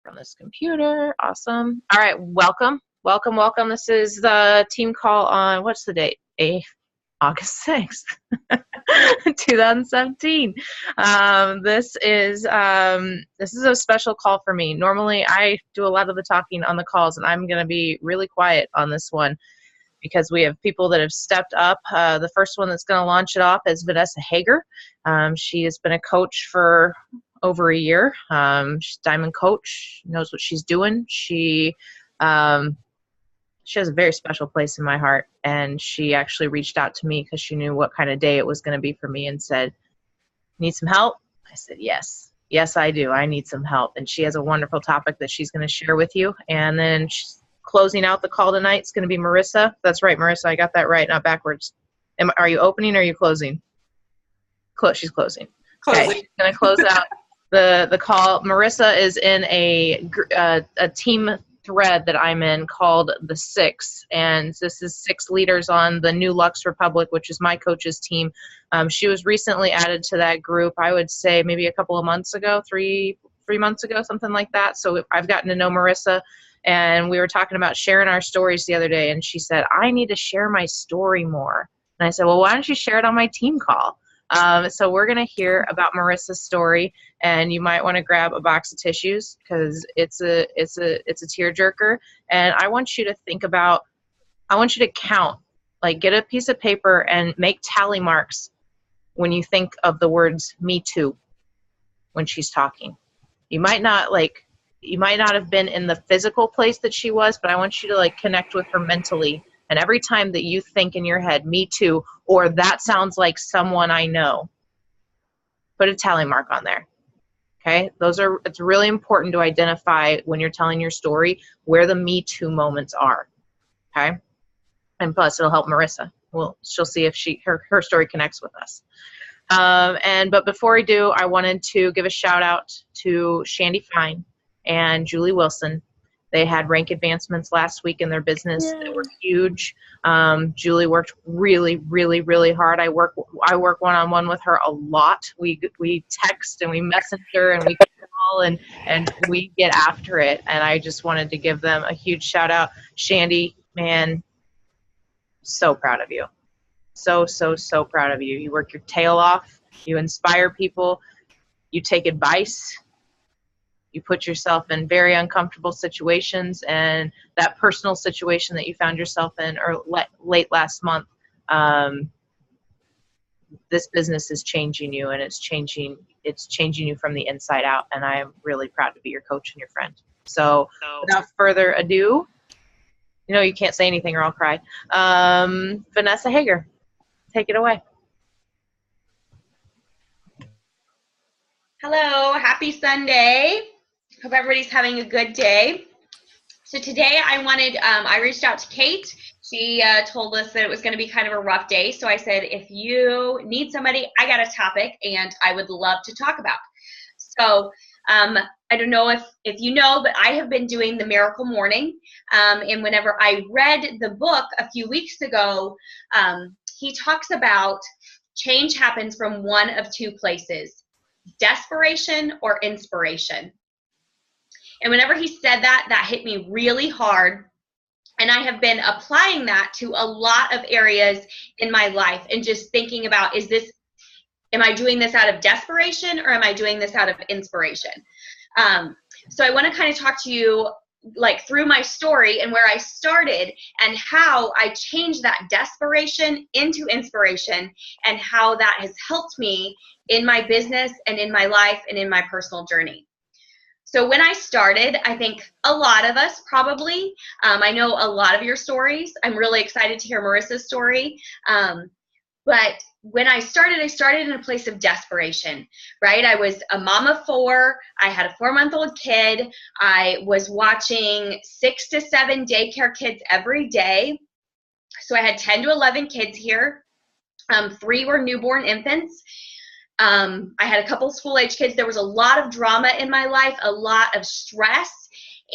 on this computer. Awesome. All right, welcome. This is the team call on, what's the date? August 6th, 2017. This is a special call for me. Normally, I do a lot of the talking on the calls, and I'm going to be really quiet on this one because we have people that have stepped up. The first one that's going to launch it off is Vanessa Hager. She has been a coach for over a year. She's a diamond coach, knows what she's doing. She has a very special place in my heart, and she actually reached out to me because she knew what kind of day it was going to be for me and said, "Need some help?" I said, yes, I do. I need some help. And she has a wonderful topic that she's going to share with you. And then closing out the call tonight is going to be Marissa. That's right, Marissa. I got that right, not backwards. Are you opening or are you closing? She's closing. Okay, she's going to close out the call. Marissa is in a team thread that I'm in called The Six, and this is 6 leaders on the New Lux Republic, which is my coach's team. She was recently added to that group, I would say maybe a couple of months ago, three months ago, something like that. So I've gotten to know Marissa, and we were talking about sharing our stories the other day, and she said, "I need to share my story more." And I said, "Well, why don't you share it on my team call?" So we're going to hear about Marissa's story, and you might want to grab a box of tissues because it's a tearjerker. And I want you to count, like get a piece of paper and make tally marks when you think of the words "me too" when she's talking. You might not have been in the physical place that she was, but I want you to connect with her mentally. And every time that you think in your head, "me too," or "that sounds like someone I know," put a tally mark on there. Okay? It's really important to identify when you're telling your story where the "me too" moments are. Okay? And plus, it'll help Marissa. She'll see if her story connects with us. But before I do, I wanted to give a shout out to Shandy Fine and Julie Wilson. They had rank advancements last week in their business. Yay. That were huge. Julie worked really, really, really hard. I work one-on-one with her a lot. We text and we message her and we call and we get after it. And I just wanted to give them a huge shout out. Shandy, man, so proud of you. So proud of you. You work your tail off. You inspire people. You take advice. You put yourself in very uncomfortable situations, and that personal situation that you found yourself in late last month, this business is changing you, and it's changing you from the inside out, and I am really proud to be your coach and your friend. So without further ado, you can't say anything or I'll cry. Vanessa Hager, take it away. Hello, happy Sunday. Hope everybody's having a good day. So today I reached out to Kate. She told us that it was going to be kind of a rough day. So I said, if you need somebody, I got a topic and I would love to talk about. So I don't know if you know, but I have been doing the Miracle Morning. And whenever I read the book a few weeks ago, he talks about change happens from one of 2 places: desperation or inspiration. And whenever he said that hit me really hard. And I have been applying that to a lot of areas in my life and just thinking about, am I doing this out of desperation or am I doing this out of inspiration? So I want to kind of talk to you through my story and where I started and how I changed that desperation into inspiration and how that has helped me in my business and in my life and in my personal journey. So when I started, I think a lot of us probably, I know a lot of your stories. I'm really excited to hear Marissa's story. But when I started in a place of desperation, right? I was a mom of 4. I had a 4-month-old kid. I was watching 6 to 7 daycare kids every day. So I had 10 to 11 kids here. 3 were newborn infants. I had a couple school-age kids. There was a lot of drama in my life, a lot of stress,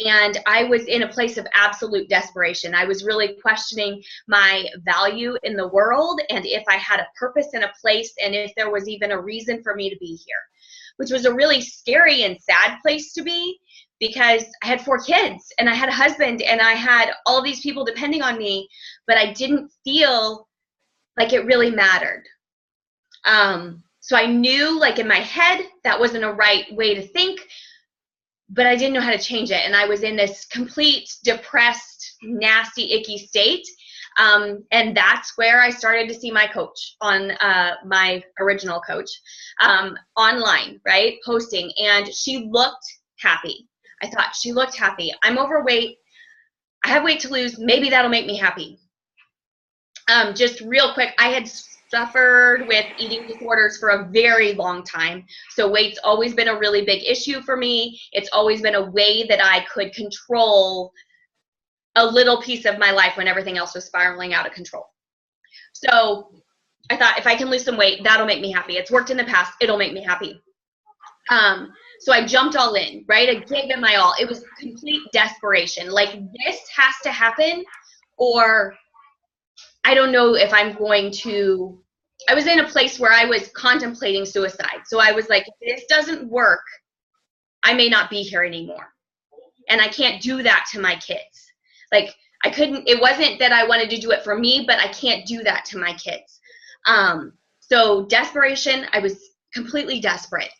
and I was in a place of absolute desperation. I was really questioning my value in the world and if I had a purpose and a place and if there was even a reason for me to be here, which was a really scary and sad place to be because I had 4 kids and I had a husband and I had all these people depending on me, but I didn't feel like it really mattered. So I knew, like, in my head that wasn't a right way to think, but I didn't know how to change it. And I was in this complete depressed, nasty, icky state. And that's where I started to see my coach on my original coach online, right? Posting. And she looked happy. I thought, she looked happy. I'm overweight. I have weight to lose. Maybe that'll make me happy. Just real quick, I had suffered with eating disorders for a very long time. So weight's always been a really big issue for me. It's always been a way that I could control a little piece of my life when everything else was spiraling out of control. So I thought, if I can lose some weight, that'll make me happy. It's worked in the past. It'll make me happy. So I jumped all in, right? I gave it my all. It was complete desperation. Like, this has to happen, or I don't know if I'm going to. I was in a place where I was contemplating suicide. So I was like, if this doesn't work, I may not be here anymore. And I can't do that to my kids. Like, I couldn't, it wasn't that I wanted to do it for me, but I can't do that to my kids. So desperation, I was completely desperate.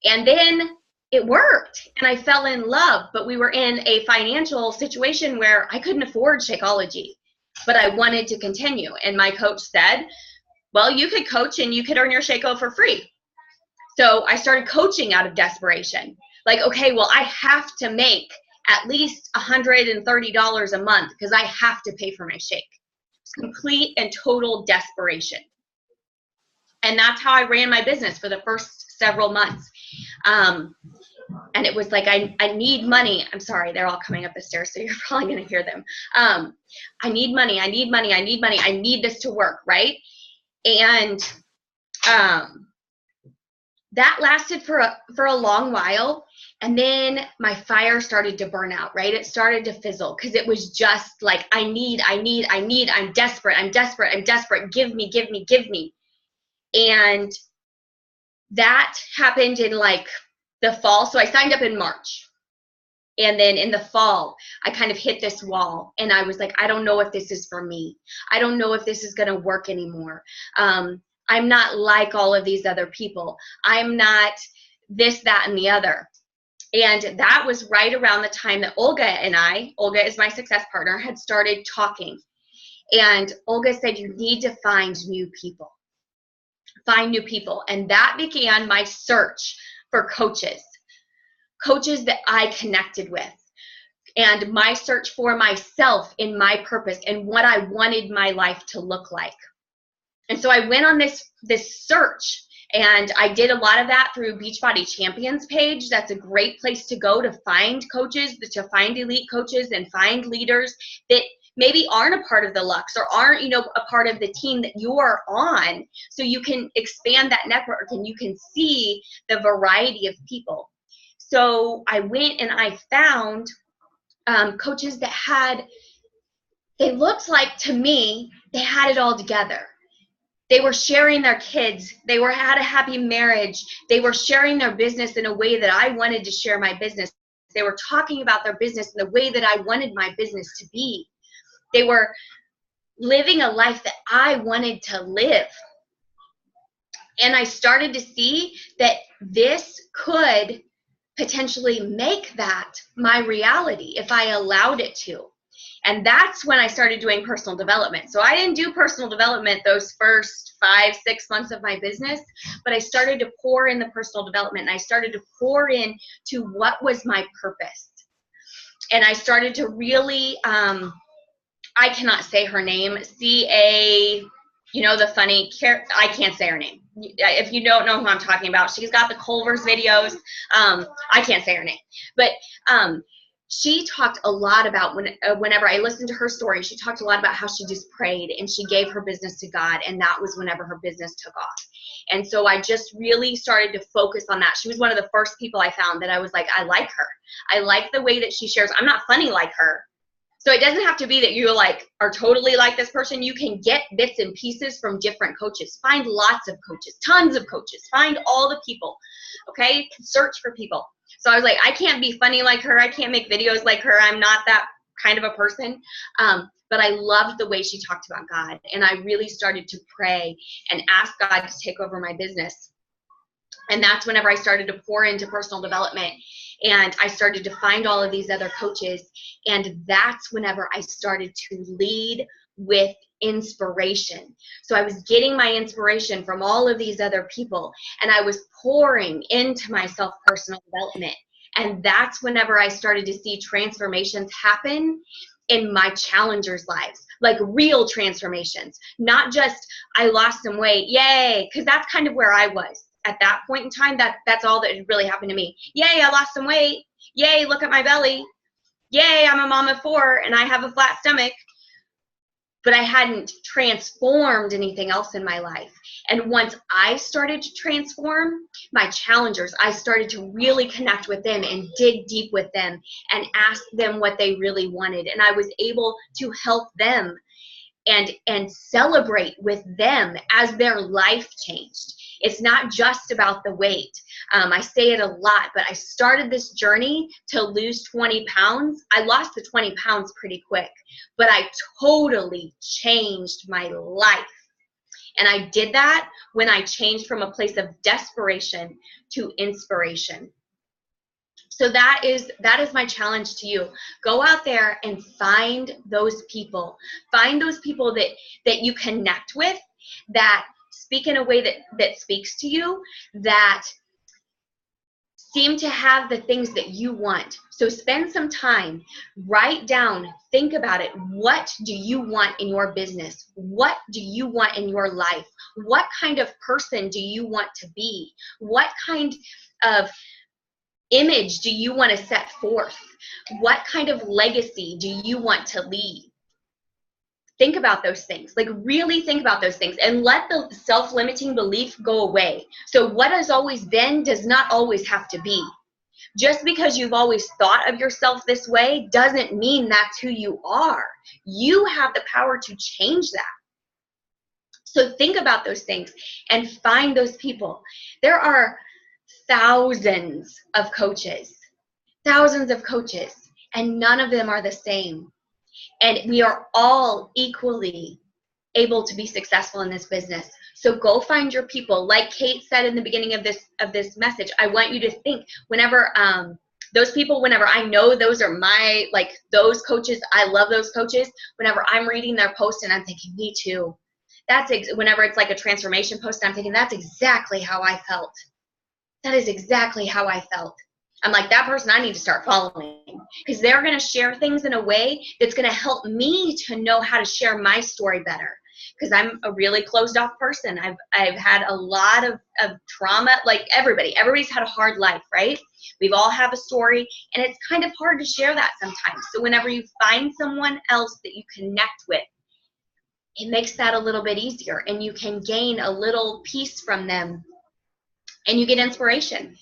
And then it worked and I fell in love, but we were in a financial situation where I couldn't afford Shakeology, but I wanted to continue. And my coach said, well, you could coach and you could earn your Shako for free. So I started coaching out of desperation. Like, okay, well, I have to make at least $130 a month because I have to pay for my shake. It's complete and total desperation. And that's how I ran my business for the first several months. And it was like, I need money. I'm sorry, they're all coming up the stairs, so you're probably going to hear them. I need money. I need money. I need money. I need this to work, right? And that lasted for a long while. And then my fire started to burn out, right? It started to fizzle because it was just like, I'm desperate. Give me. And that happened in like the fall. So I signed up in March. And then in the fall, I kind of hit this wall and I was like, I don't know if this is for me. I don't know if this is going to work anymore. I'm not like all of these other people. I'm not this, that, and the other. And that was right around the time that Olga is my success partner, had started talking. And Olga said, you need to find new people. Find new people. And that began my search for coaches that I connected with, and my search for myself in my purpose and what I wanted my life to look like. And so I went on this search, and I did a lot of that through Beachbody Champions page. That's a great place to go to find coaches, to find elite coaches and find leaders that maybe aren't a part of the Lux or aren't, a part of the team that you're on, so you can expand that network and you can see the variety of people. So I went and I found coaches that they looked like, to me, they had it all together. They were sharing their kids. They had a happy marriage. They were sharing their business in a way that I wanted to share my business. They were talking about their business in the way that I wanted my business to be. They were living a life that I wanted to live. And I started to see that this could potentially make that my reality if I allowed it to. And that's when I started doing personal development. So I didn't do personal development those first 5-6 months of my business, but I started to pour in the personal development, and I started to pour in to what was my purpose. And I started to really, I cannot say her name, the funny, I can't say her name. If you don't know who I'm talking about, she's got the Culver's videos. I can't say her name. But she talked a lot about, whenever I listened to her story, she talked a lot about how she just prayed and she gave her business to God, and that was whenever her business took off. And so I just really started to focus on that. She was one of the first people I found that I was like, I like her. I like the way that she shares. I'm not funny like her, So it doesn't have to be that you like are totally like this person. You can get bits and pieces from different coaches. Find lots of coaches, tons of coaches. Find all the people, okay? Search for people. So I was like, I can't be funny like her. I can't make videos like her. I'm not that kind of a person. But I loved the way she talked about God. And I really started to pray and ask God to take over my business. And that's whenever I started to pour into personal development. And I started to find all of these other coaches. And that's whenever I started to lead with inspiration. So I was getting my inspiration from all of these other people, and I was pouring into myself personal development. And that's whenever I started to see transformations happen in my challengers' lives, like real transformations, not just I lost some weight, yay, because that's kind of where I was. At that point in time, that's all that really happened to me. Yay, I lost some weight. Yay, look at my belly. Yay, I'm a mom of 4 and I have a flat stomach. But I hadn't transformed anything else in my life. And once I started to transform my challengers, I started to really connect with them and dig deep with them and ask them what they really wanted. And I was able to help them and celebrate with them as their life changed. It's not just about the weight. I say it a lot, but I started this journey to lose 20 pounds. I lost the 20 pounds pretty quick, but I totally changed my life. And I did that when I changed from a place of desperation to inspiration. So that is my challenge to you. Go out there and find those people. Find those people that you connect with, that speak in a way that speaks to you, that seem to have the things that you want. So spend some time, write down, think about it. What do you want in your business? What do you want in your life? What kind of person do you want to be? What kind of image do you want to set forth? What kind of legacy do you want to leave? Think about those things. Like, really think about those things and let the self-limiting belief go away. So what has always been does not always have to be. Just because you've always thought of yourself this way doesn't mean that's who you are. You have the power to change that. So think about those things and find those people. There are thousands of coaches, and none of them are the same. And we are all equally able to be successful in this business. So go find your people. Like Kate said in the beginning of this message, I want you to think whenever those people, whenever I know those are my, like those coaches, I love those coaches. Whenever I'm reading their post and I'm thinking, me too. Whenever it's like a transformation post, I'm thinking, that's exactly how I felt. That is exactly how I felt. I'm like, that person I need to start following, because they're going to share things in a way that's going to help me to know how to share my story better, because I'm a really closed off person. I've had a lot of trauma, like everybody's had a hard life, right? We've all have a story, and it's kind of hard to share that sometimes. So whenever you find someone else that you connect with, it makes that a little bit easier, and you can gain a little piece from them, and you get inspiration.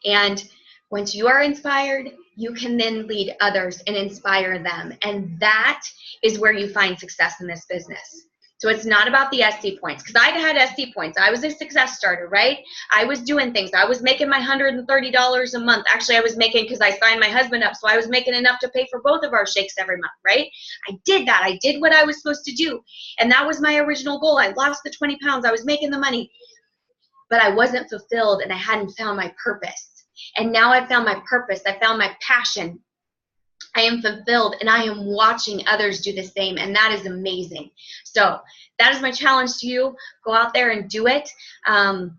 And once you are inspired, you can then lead others and inspire them. And that is where you find success in this business. So it's not about the SC points, because I'd had SC points. I was a success starter, right? I was doing things. I was making my $130 a month. Actually, I was making, because I signed my husband up, so I was making enough to pay for both of our shakes every month, right? I did that. I did what I was supposed to do. And that was my original goal. I lost the 20 pounds. I was making the money. But I wasn't fulfilled, and I hadn't found my purpose. And now I've found my purpose. I found my passion. I am fulfilled, and I am watching others do the same, and that is amazing. So that is my challenge to you. Go out there and do it. If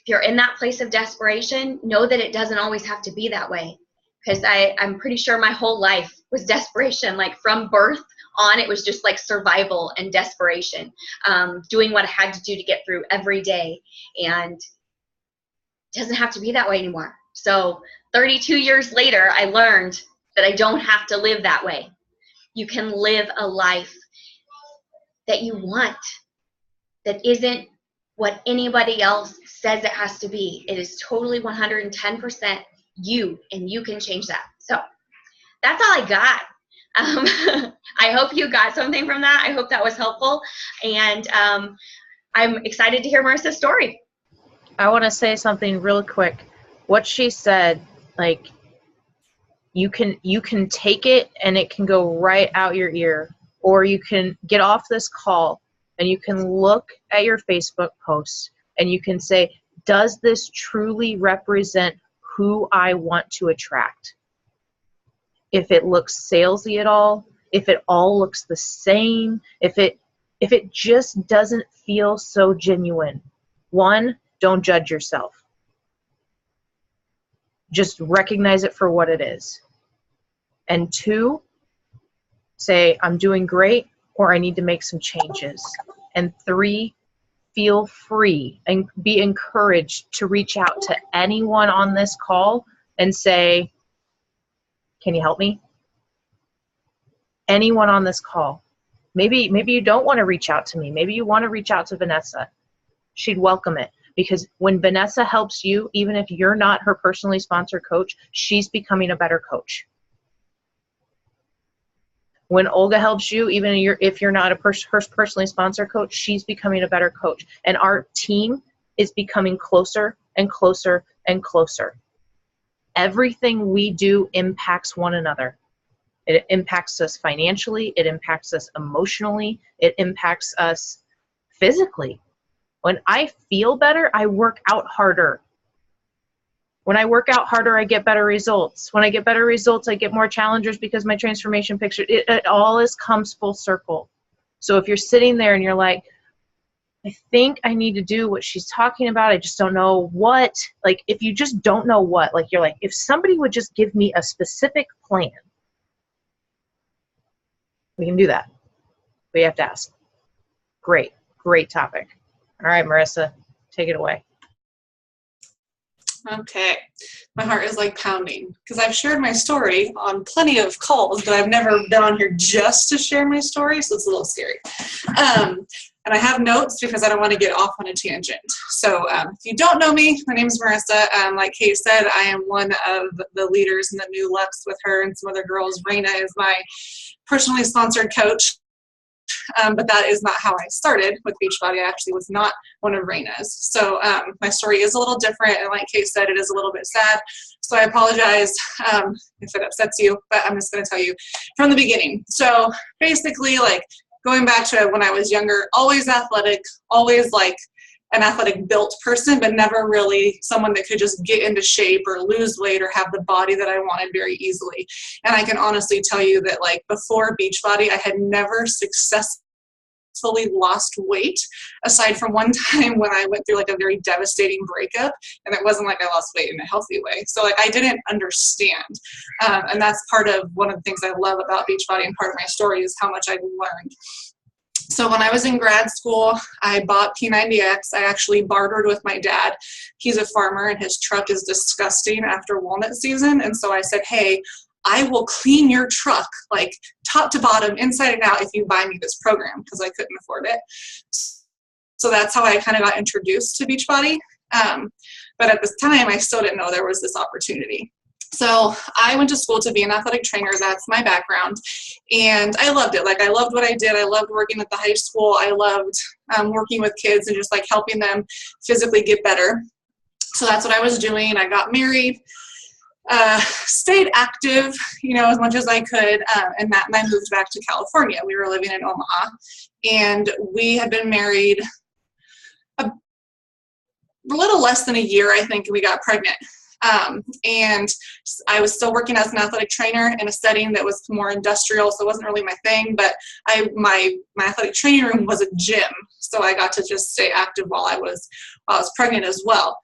you're in that place of desperation, know that it doesn't always have to be that way, because I'm pretty sure my whole life was desperation. Like from birth on, it was just like survival and desperation, doing what I had to do to get through every day. And it doesn't have to be that way anymore. So 32 years later, I learned that I don't have to live that way. You can live a life that you want, that isn't what anybody else says it has to be. It is totally 110% you, and you can change that. So that's all I got. I hope you got something from that. I hope that was helpful. And I'm excited to hear Marissa's story. I want to say something real quick. What she said, like, you can take it and it can go right out your ear, or you can get off this call and you can look at your Facebook post and you can say, does this truly represent who I want to attract? If it looks salesy at all, if it all looks the same, if it just doesn't feel so genuine, one, don't judge yourself. Just recognize it for what it is. And two, say, I'm doing great, or I need to make some changes. And three, feel free and be encouraged to reach out to anyone on this call and say, can you help me? Anyone on this call. Maybe you don't want to reach out to me. Maybe you want to reach out to Vanessa. She'd welcome it. Because when Vanessa helps you, even if you're not her personally sponsored coach, she's becoming a better coach. When Olga helps you, even if you're not a personally sponsored coach, she's becoming a better coach. And our team is becoming closer and closer and closer. Everything we do impacts one another. It impacts us financially. It impacts us emotionally. It impacts us physically. When I feel better, I work out harder. When I work out harder, I get better results. When I get better results, I get more challengers because my transformation picture, it all comes full circle. So if you're sitting there and you're like, I think I need to do what she's talking about, I just don't know what, like if you just don't know what, like you're like, if somebody would just give me a specific plan, we can do that. We have to ask. Great topic. All right, Marissa, take it away. Okay, my heart is like pounding because I've shared my story on plenty of calls, but I've never been on here just to share my story, so it's a little scary. And I have notes because I don't want to get off on a tangent. So if you don't know me, my name is Marissa. Like Kate said, I am one of the leaders in the New Lux with her and some other girls. Raina is my personally sponsored coach. But that is not how I started with Beachbody. I actually was not one of Raina's. So my story is a little different, and like Kate said, it is a little bit sad. So I apologize if it upsets you, but I'm just going to tell you from the beginning. So basically, like going back to when I was younger, always athletic, always like an athletic built person, but never really someone that could just get into shape or lose weight or have the body that I wanted very easily. And I can honestly tell you that like before Beachbody, I had never successfully lost weight aside from one time when I went through like a very devastating breakup, and it wasn't like I lost weight in a healthy way. So like I didn't understand. And that's part of one of the things I love about Beachbody, and part of my story is how much I've learned. So when I was in grad school, I bought P90X. I actually bartered with my dad. He's a farmer and his truck is disgusting after walnut season. And so I said, hey, I will clean your truck like top to bottom, inside and out if you buy me this program, because I couldn't afford it. So that's how I kind of got introduced to Beachbody. But at this time, I still didn't know there was this opportunity. So I went to school to be an athletic trainer. That's my background. And I loved it. Like I loved what I did. I loved working at the high school. I loved working with kids and just like helping them physically get better. So that's what I was doing. I got married, stayed active, you know, as much as I could. And Matt and I moved back to California. We were living in Omaha, and we had been married a little less than a year, I think, and we got pregnant. And I was still working as an athletic trainer in a setting that was more industrial, so it wasn't really my thing, but my athletic training room was a gym, so I got to just stay active while I was pregnant as well.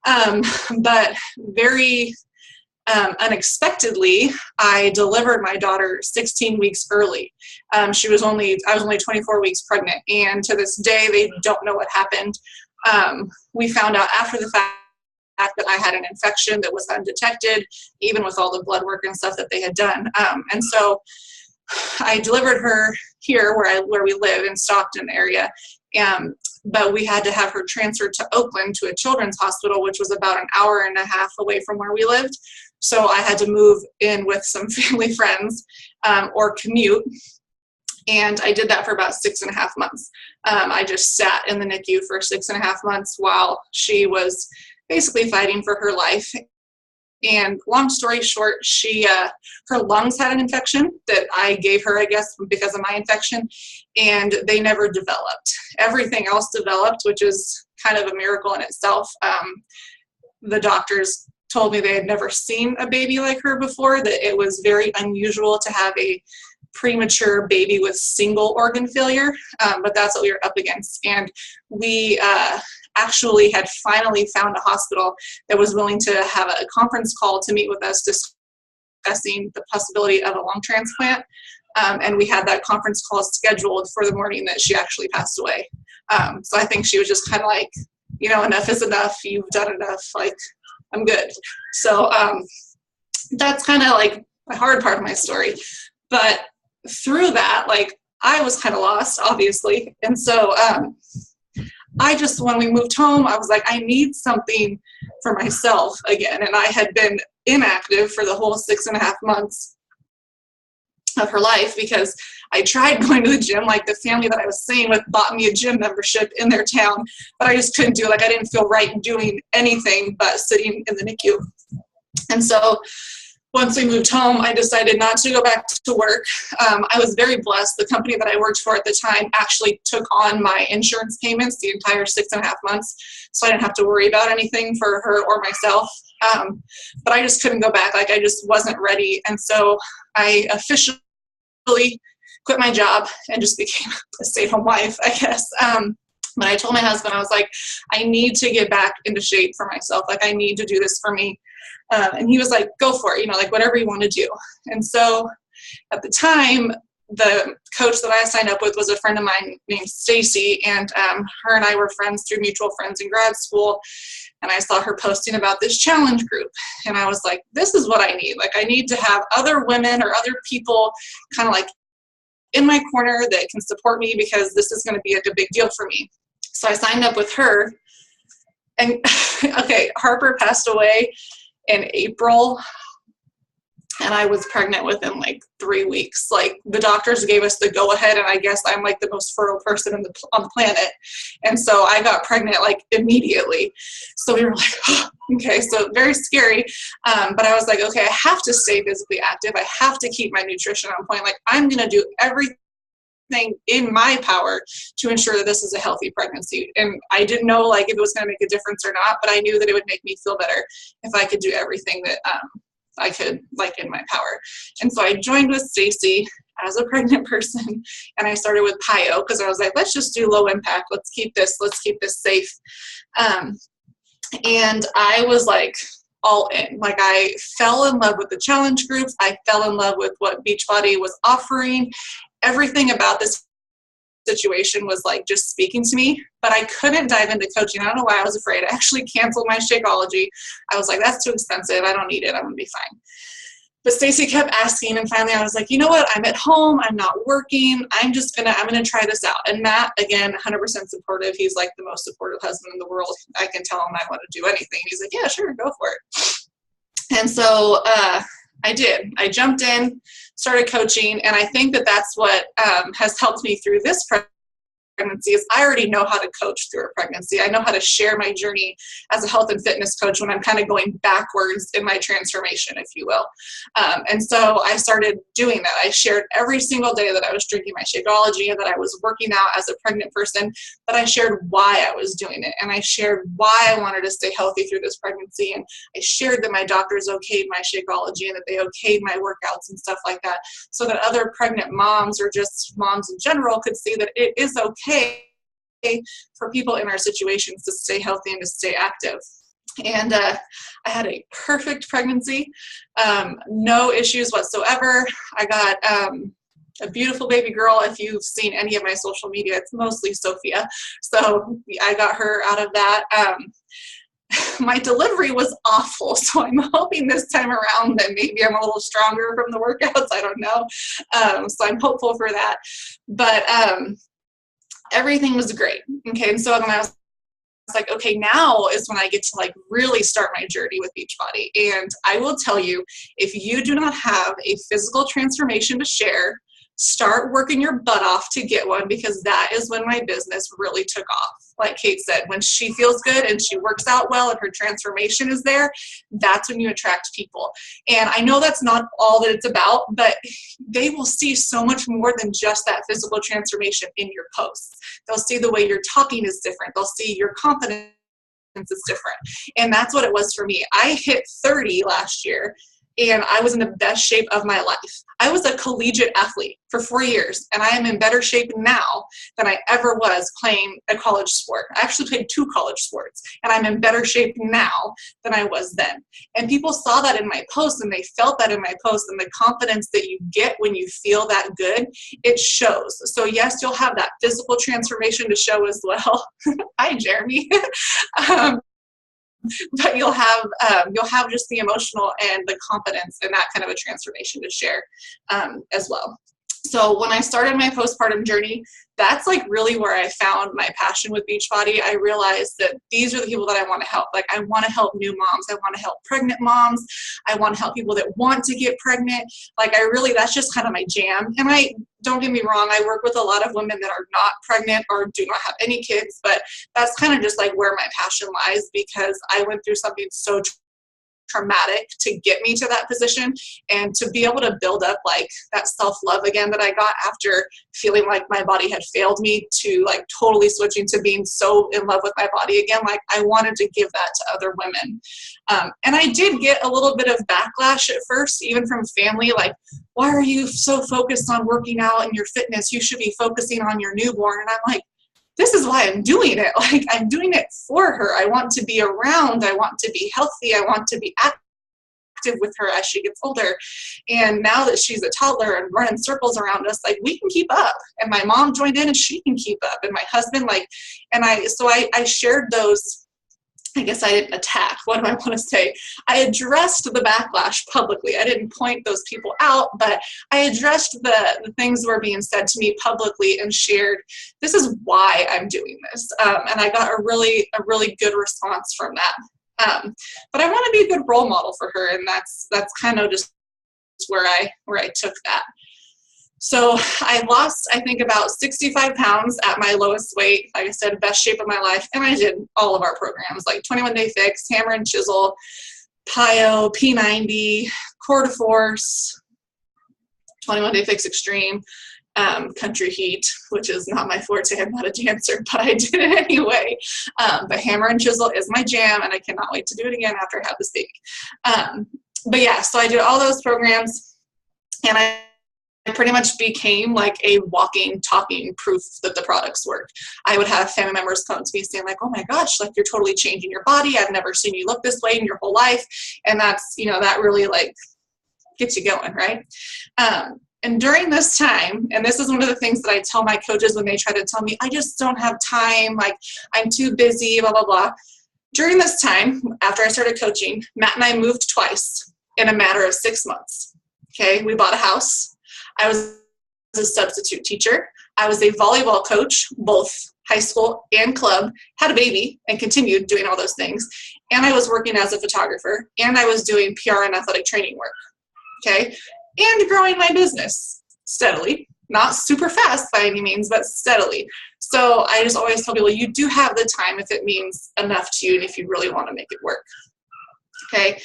But very unexpectedly, I delivered my daughter 16 weeks early. I was only 24 weeks pregnant, and to this day, they don't know what happened. We found out after the fact that I had an infection that was undetected, even with all the blood work and stuff that they had done. And so I delivered her here where we live in Stockton area. But we had to have her transferred to Oakland to a children's hospital, which was about an hour and a half away from where we lived. So I had to move in with some family friends or commute. And I did that for about 6.5 months. I just sat in the NICU for 6.5 months while she was basically fighting for her life. And long story short, her lungs had an infection that I gave her, I guess, because of my infection, and they never developed. Everything else developed, which is kind of a miracle in itself. The doctors told me they had never seen a baby like her before, that it was very unusual to have a premature baby with single organ failure, but that's what we were up against. And we actually had finally found a hospital that was willing to have a conference call to meet with us discussing the possibility of a lung transplant. And we had that conference call scheduled for the morning that she actually passed away. So I think she was just kind of like, enough is enough. You've done enough. Like, I'm good. So that's kind of like the hard part of my story. But through that, like, I was kind of lost, obviously. And so when we moved home, I was like, I need something for myself again. And I had been inactive for the whole 6.5 months of her life because I tried going to the gym. Like, the family that I was staying with bought me a gym membership in their town, but I just couldn't do it. Like, I didn't feel right doing anything but sitting in the NICU. And so once we moved home, I decided not to go back to work. I was very blessed. The company that I worked for at the time actually took on my insurance payments the entire 6.5 months, so I didn't have to worry about anything for her or myself. But I just couldn't go back. Like, I just wasn't ready. And so I officially quit my job and just became a stay-at-home wife, I guess. But I told my husband, I was like, I need to get back into shape for myself. Like, I need to do this for me. And he was like, go for it, like, whatever you want to do. And so at the time, the coach that I signed up with was a friend of mine named Stacy, and her and I were friends through mutual friends in grad school. And I saw her posting about this challenge group. And I was like, this is what I need. Like, I need to have other women or other people kind of like in my corner that can support me, because this is going to be like a big deal for me. So I signed up with her. And okay, Harper passed away in April, and I was pregnant within like 3 weeks. Like, the doctors gave us the go ahead, and I guess I'm like the most fertile person on the planet. And so I got pregnant like immediately. So we were like, oh, okay, so very scary. But I was like, okay, I have to stay physically active. I have to keep my nutrition on point. Like, I'm going to do everything in my power to ensure that this is a healthy pregnancy. And I didn't know like if it was going to make a difference or not, but I knew that it would make me feel better if I could do everything that I could, like, in my power. And so I joined with Stacy as a pregnant person, and I started with PIO because I was like, let's just do low impact. Let's keep this safe. And I was like all in. Like, I fell in love with the challenge groups. I fell in love with what Beachbody was offering. Everything about this situation was like just speaking to me, but I couldn't dive into coaching. I don't know why I was afraid. I actually canceled my Shakeology. I was like, that's too expensive. I don't need it. I'm going to be fine. But Stacy kept asking, and finally I was like, you know what? I'm at home. I'm not working. I'm going to try this out. And Matt, again, 100% supportive. He's like the most supportive husband in the world. I can tell him I want to do anything. He's like, yeah, sure, go for it. And so I did. I jumped in, started coaching, and I think that that's what has helped me through this pregnancy is I already know how to coach through a pregnancy. I know how to share my journey as a health and fitness coach when I'm kind of going backwards in my transformation, if you will. And so I started doing that. I shared every single day that I was drinking my Shakeology and that I was working out as a pregnant person, but I shared why I was doing it. And I shared why I wanted to stay healthy through this pregnancy. And I shared that my doctors okayed my Shakeology and that they okayed my workouts and stuff like that, so that other pregnant moms or just moms in general could see that it is okay for people in our situations to stay healthy and to stay active. And I had a perfect pregnancy, no issues whatsoever. I got a beautiful baby girl. If you've seen any of my social media, it's mostly Sophia. So I got her out of that. My delivery was awful, so I'm hoping this time around that maybe I'm a little stronger from the workouts. I don't know. So I'm hopeful for that. But everything was great. Okay, and so when I was like, okay, now is when I get to like really start my journey with Beachbody. And I will tell you, if you do not have a physical transformation to share, start working your butt off to get one, because that is when my business really took off. Like Kate said, when she feels good and she works out well and her transformation is there, that's when you attract people. And I know that's not all that it's about, but they will see so much more than just that physical transformation in your posts. They'll see the way you're talking is different. They'll see your confidence is different. And that's what it was for me. I hit 30 last year, and I was in the best shape of my life. I was a collegiate athlete for 4 years, and I am in better shape now than I ever was playing a college sport. I actually played 2 college sports, and I'm in better shape now than I was then. And people saw that in my posts, and they felt that in my posts, and the confidence that you get when you feel that good, it shows. So yes, you'll have that physical transformation to show as well. Hi, Jeremy. But you'll have just the emotional and the confidence and that kind of a transformation to share as well. So when I started my postpartum journey, that's like really where I found my passion with Beachbody. I realized that these are the people that I want to help. Like, I want to help new moms. I want to help pregnant moms. I want to help people that want to get pregnant. Like, that's just kind of my jam. And don't get me wrong, I work with a lot of women that are not pregnant or do not have any kids, but that's kind of just like where my passion lies, because I went through something so traumatic to get me to that position, and to be able to build up like that self-love again that I got after feeling like my body had failed me, to like totally switching to being so in love with my body again. Like, I wanted to give that to other women. And I did get a little bit of backlash at first, even from family, like, why are you so focused on working out and your fitness? You should be focusing on your newborn. And I'm like, this is why I'm doing it. Like, I'm doing it for her. I want to be around. I want to be healthy. I want to be active with her as she gets older. And now that she's a toddler and running circles around us, like, we can keep up. And my mom joined in and she can keep up. And my husband, I shared those. I guess I didn't attack. What do I want to say? I addressed the backlash publicly. I didn't point those people out, but I addressed the things that were being said to me publicly and shared, this is why I'm doing this. And I got a really good response from that. But I want to be a good role model for her. And that's kind of just where I took that. So I lost, I think, about 65 pounds at my lowest weight. Like I said, best shape of my life. And I did all of our programs, like 21 Day Fix, Hammer and Chisel, PIO, P90, Core de Force, 21 Day Fix Extreme, Country Heat, which is not my forte. I'm not a dancer, but I did it anyway. But Hammer and Chisel is my jam, and I cannot wait to do it again after I have this baby. But yeah, so I did all those programs, and I pretty much became like a walking, talking proof that the products work. I would have family members come to me saying like, oh my gosh, like, you're totally changing your body. I've never seen you look this way in your whole life. And that's, that really like gets you going, right? And during this time, and this is one of the things that I tell my coaches when they try to tell me, I just don't have time, like, I'm too busy, blah, blah, blah. During this time, after I started coaching, Matt and I moved twice in a matter of 6 months. Okay, we bought a house. I was a substitute teacher. I was a volleyball coach, both high school and club, had a baby and continued doing all those things. And I was working as a photographer, and I was doing PR and athletic training work. Okay, and growing my business steadily, not super fast by any means, but steadily. So I just always tell people, you do have the time if it means enough to you and if you really want to make it work. Okay,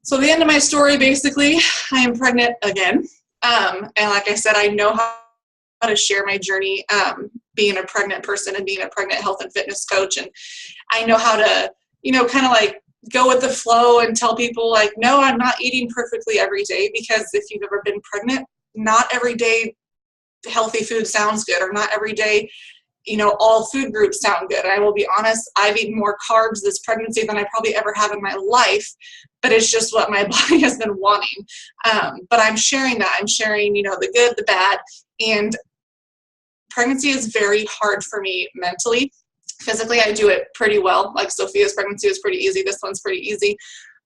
so the end of my story, basically, I am pregnant again. And like I said, I know how to share my journey, being a pregnant person and being a pregnant health and fitness coach. And I know how to, kind of like go with the flow and tell people like, no, I'm not eating perfectly every day, because if you've ever been pregnant, not every day healthy food sounds good, or not every day, all food groups sound good. And I will be honest, I've eaten more carbs this pregnancy than I probably ever have in my life, but it's just what my body has been wanting. But I'm sharing that. I'm sharing, the good, the bad. And pregnancy is very hard for me mentally. Physically, I do it pretty well. Like Sophia's pregnancy was pretty easy. This one's pretty easy.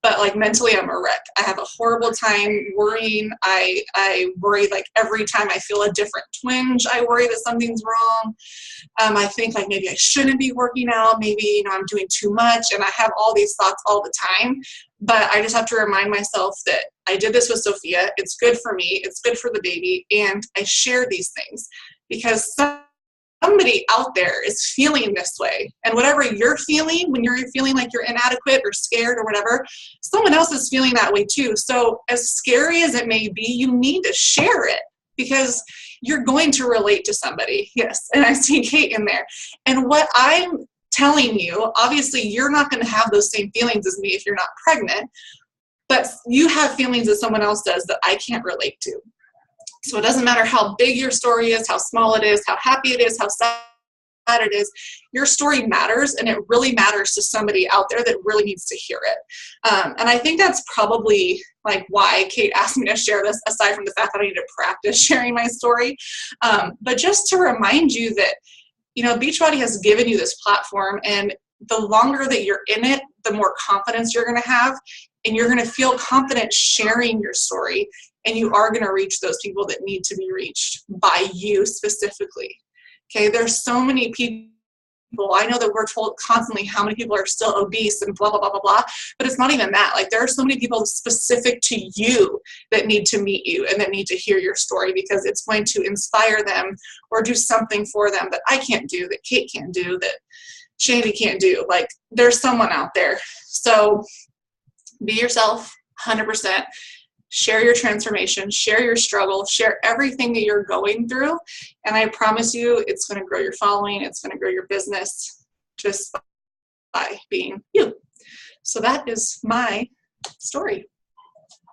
but like mentally I'm a wreck. I have a horrible time worrying. I worry like every time I feel a different twinge, I worry that something's wrong. I think like maybe I shouldn't be working out. Maybe, you know, I'm doing too much, and I have all these thoughts all the time. But I just have to remind myself that I did this with Sophia. It's good for me. It's good for the baby. And I share these things because somebody out there is feeling this way. And whatever you're feeling, when you're feeling like you're inadequate or scared or whatever, someone else is feeling that way too. So as scary as it may be, you need to share it because you're going to relate to somebody. Yes. And I see Kate in there. And what I'm telling you, obviously you're not going to have those same feelings as me if you're not pregnant, but you have feelings that someone else does that I can't relate to. So it doesn't matter how big your story is, how small it is, how happy it is, how sad it is, your story matters, and it really matters to somebody out there that really needs to hear it. And I think that's probably like why Kate asked me to share this, aside from the fact that I need to practice sharing my story. But just to remind you that, you know, Beachbody has given you this platform, and the longer that you're in it, the more confidence you're going to have, and you're going to feel confident sharing your story, and you are going to reach those people that need to be reached by you specifically. Okay, there's so many people. I know that we're told constantly how many people are still obese and blah, blah, blah, blah, blah, but it's not even that. Like, there are so many people specific to you that need to meet you and that need to hear your story, because it's going to inspire them or do something for them that I can't do, that Kate can't do, that Shandy can't do. Like, there's someone out there. So be yourself 100%. Share your transformation, share your struggle, share everything that you're going through. And I promise you, it's going to grow your following. It's going to grow your business just by being you. So that is my story.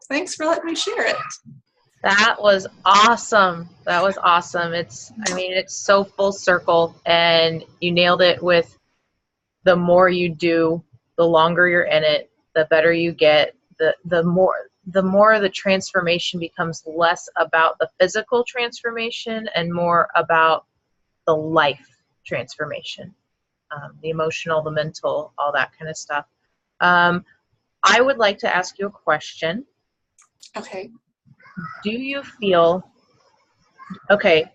Thanks for letting me share it. That was awesome. That was awesome. It's so full circle, and you nailed it with the more you do, the longer you're in it, the better you get, the more the transformation becomes less about the physical transformation and more about the life transformation, the emotional, the mental, all that kind of stuff. I would like to ask you a question. Okay. Do you feel, okay,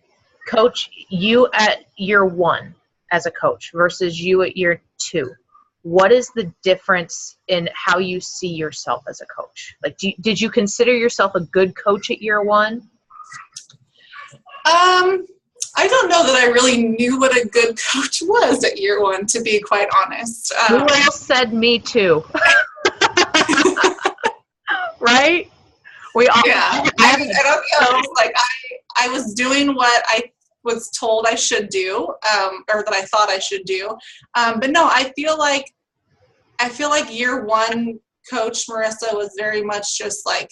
coach, you at year 1 as a coach versus you at year 2, what is the difference in how you see yourself as a coach? Like, did you consider yourself a good coach at year 1? I don't know that I really knew what a good coach was at year 1, to be quite honest. Who else said me too? Right? We all. Yeah. I'll be honest, like I was doing what I was told I should do, or that I thought I should do. But no, I feel like year 1 coach Marissa was very much just like,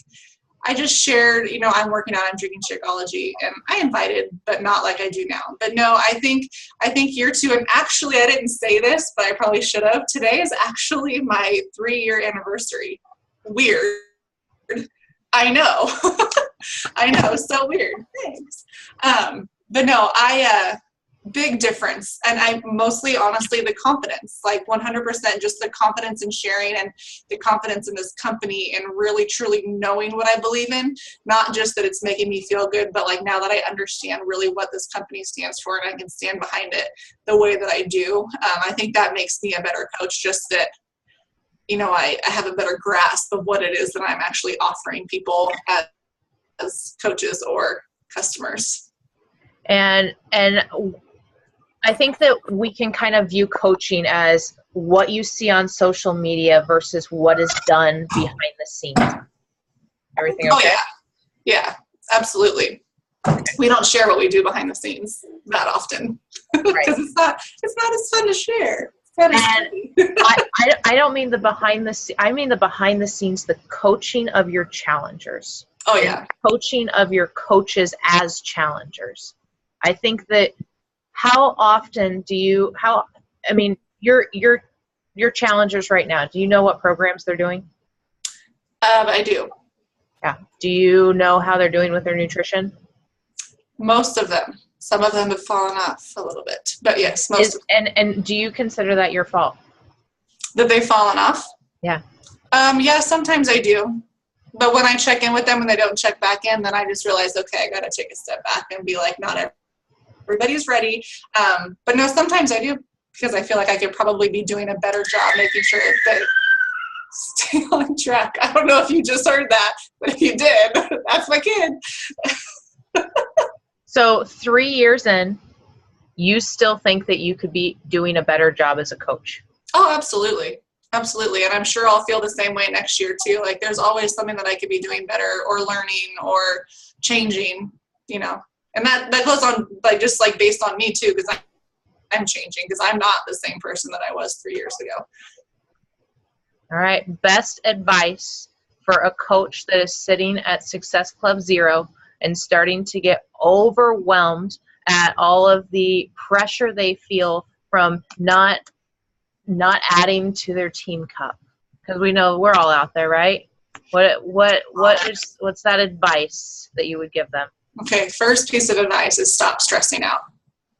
I just shared, you know, I'm working out, I'm drinking Shakeology, and I invited, but not like I do now. But no, I think year 2, and actually I didn't say this, but I probably should have. Today is actually my 3-year anniversary. Weird. I know. I know, so weird. Thanks. But no, big difference. And I mostly, honestly, the confidence, like 100%, just the confidence in sharing and the confidence in this company and really truly knowing what I believe in. Not just that it's making me feel good, but like now that I understand really what this company stands for and I can stand behind it the way that I do, I think that makes me a better coach, just that, you know, I have a better grasp of what it is that I'm actually offering people as coaches or customers. And I think that we can kind of view coaching as what you see on social media versus what is done behind the scenes. Everything okay? Oh, yeah. Yeah, absolutely. We don't share what we do behind the scenes that often because Right. it's not as fun to share. And I don't mean the behind the I mean the behind the scenes, the coaching of your challengers. Oh yeah. Coaching of your coaches as challengers. I think that how often do you your challengers right now, do you know what programs they're doing? I do. Yeah. Do you know how they're doing with their nutrition? Most of them. Some of them have fallen off a little bit, but yes, most of them. And do you consider that your fault? That they've fallen off? Yeah. Yeah, sometimes I do. But when I check in with them and they don't check back in, then I just realize, okay, I got to take a step back and be like, not everybody's ready. But no, sometimes I do, because I feel like I could probably be doing a better job making sure that stay on track. I don't know if you just heard that, but if you did, that's my kid. So 3 years in, you still think that you could be doing a better job as a coach? Oh, absolutely. Absolutely. And I'm sure I'll feel the same way next year too. Like there's always something that I could be doing better or learning or changing, you know, and that goes on like, just like based on me too, because I'm changing, because I'm not the same person that I was 3 years ago. All right. Best advice for a coach that is sitting at Success Club Zero and starting to get overwhelmed at all of the pressure they feel from not adding to their team cup, because we know we're all out there, right? What's that advice that you would give them? Okay, first piece of advice is stop stressing out.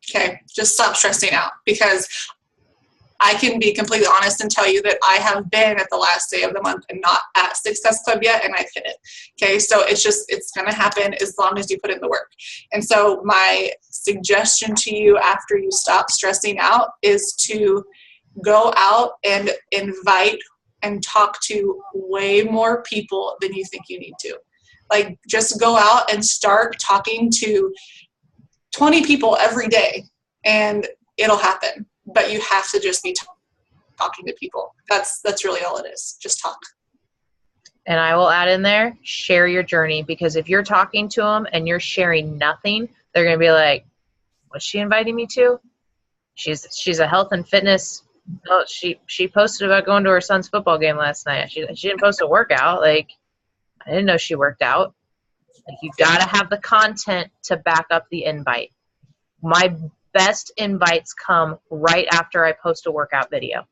Okay, just stop stressing out, because I can be completely honest and tell you that I have been at the last day of the month and not at Success Club yet, and I've hit it. Okay, so it's going to happen as long as you put in the work. And so my suggestion to you after you stop stressing out is to go out and invite and talk to way more people than you think you need to. Like, just go out and start talking to 20 people every day, and it'll happen. But you have to just be talking to people. That's really all it is. Just talk. And I will add in there, share your journey, because if you're talking to them and you're sharing nothing, they're going to be like, what's she inviting me to? She's a health and fitness. Oh, she posted about going to her son's football game last night. She didn't post a workout. Like, I didn't know she worked out. Like, you got to have the content to back up the invite. My best invites come right after I post a workout video.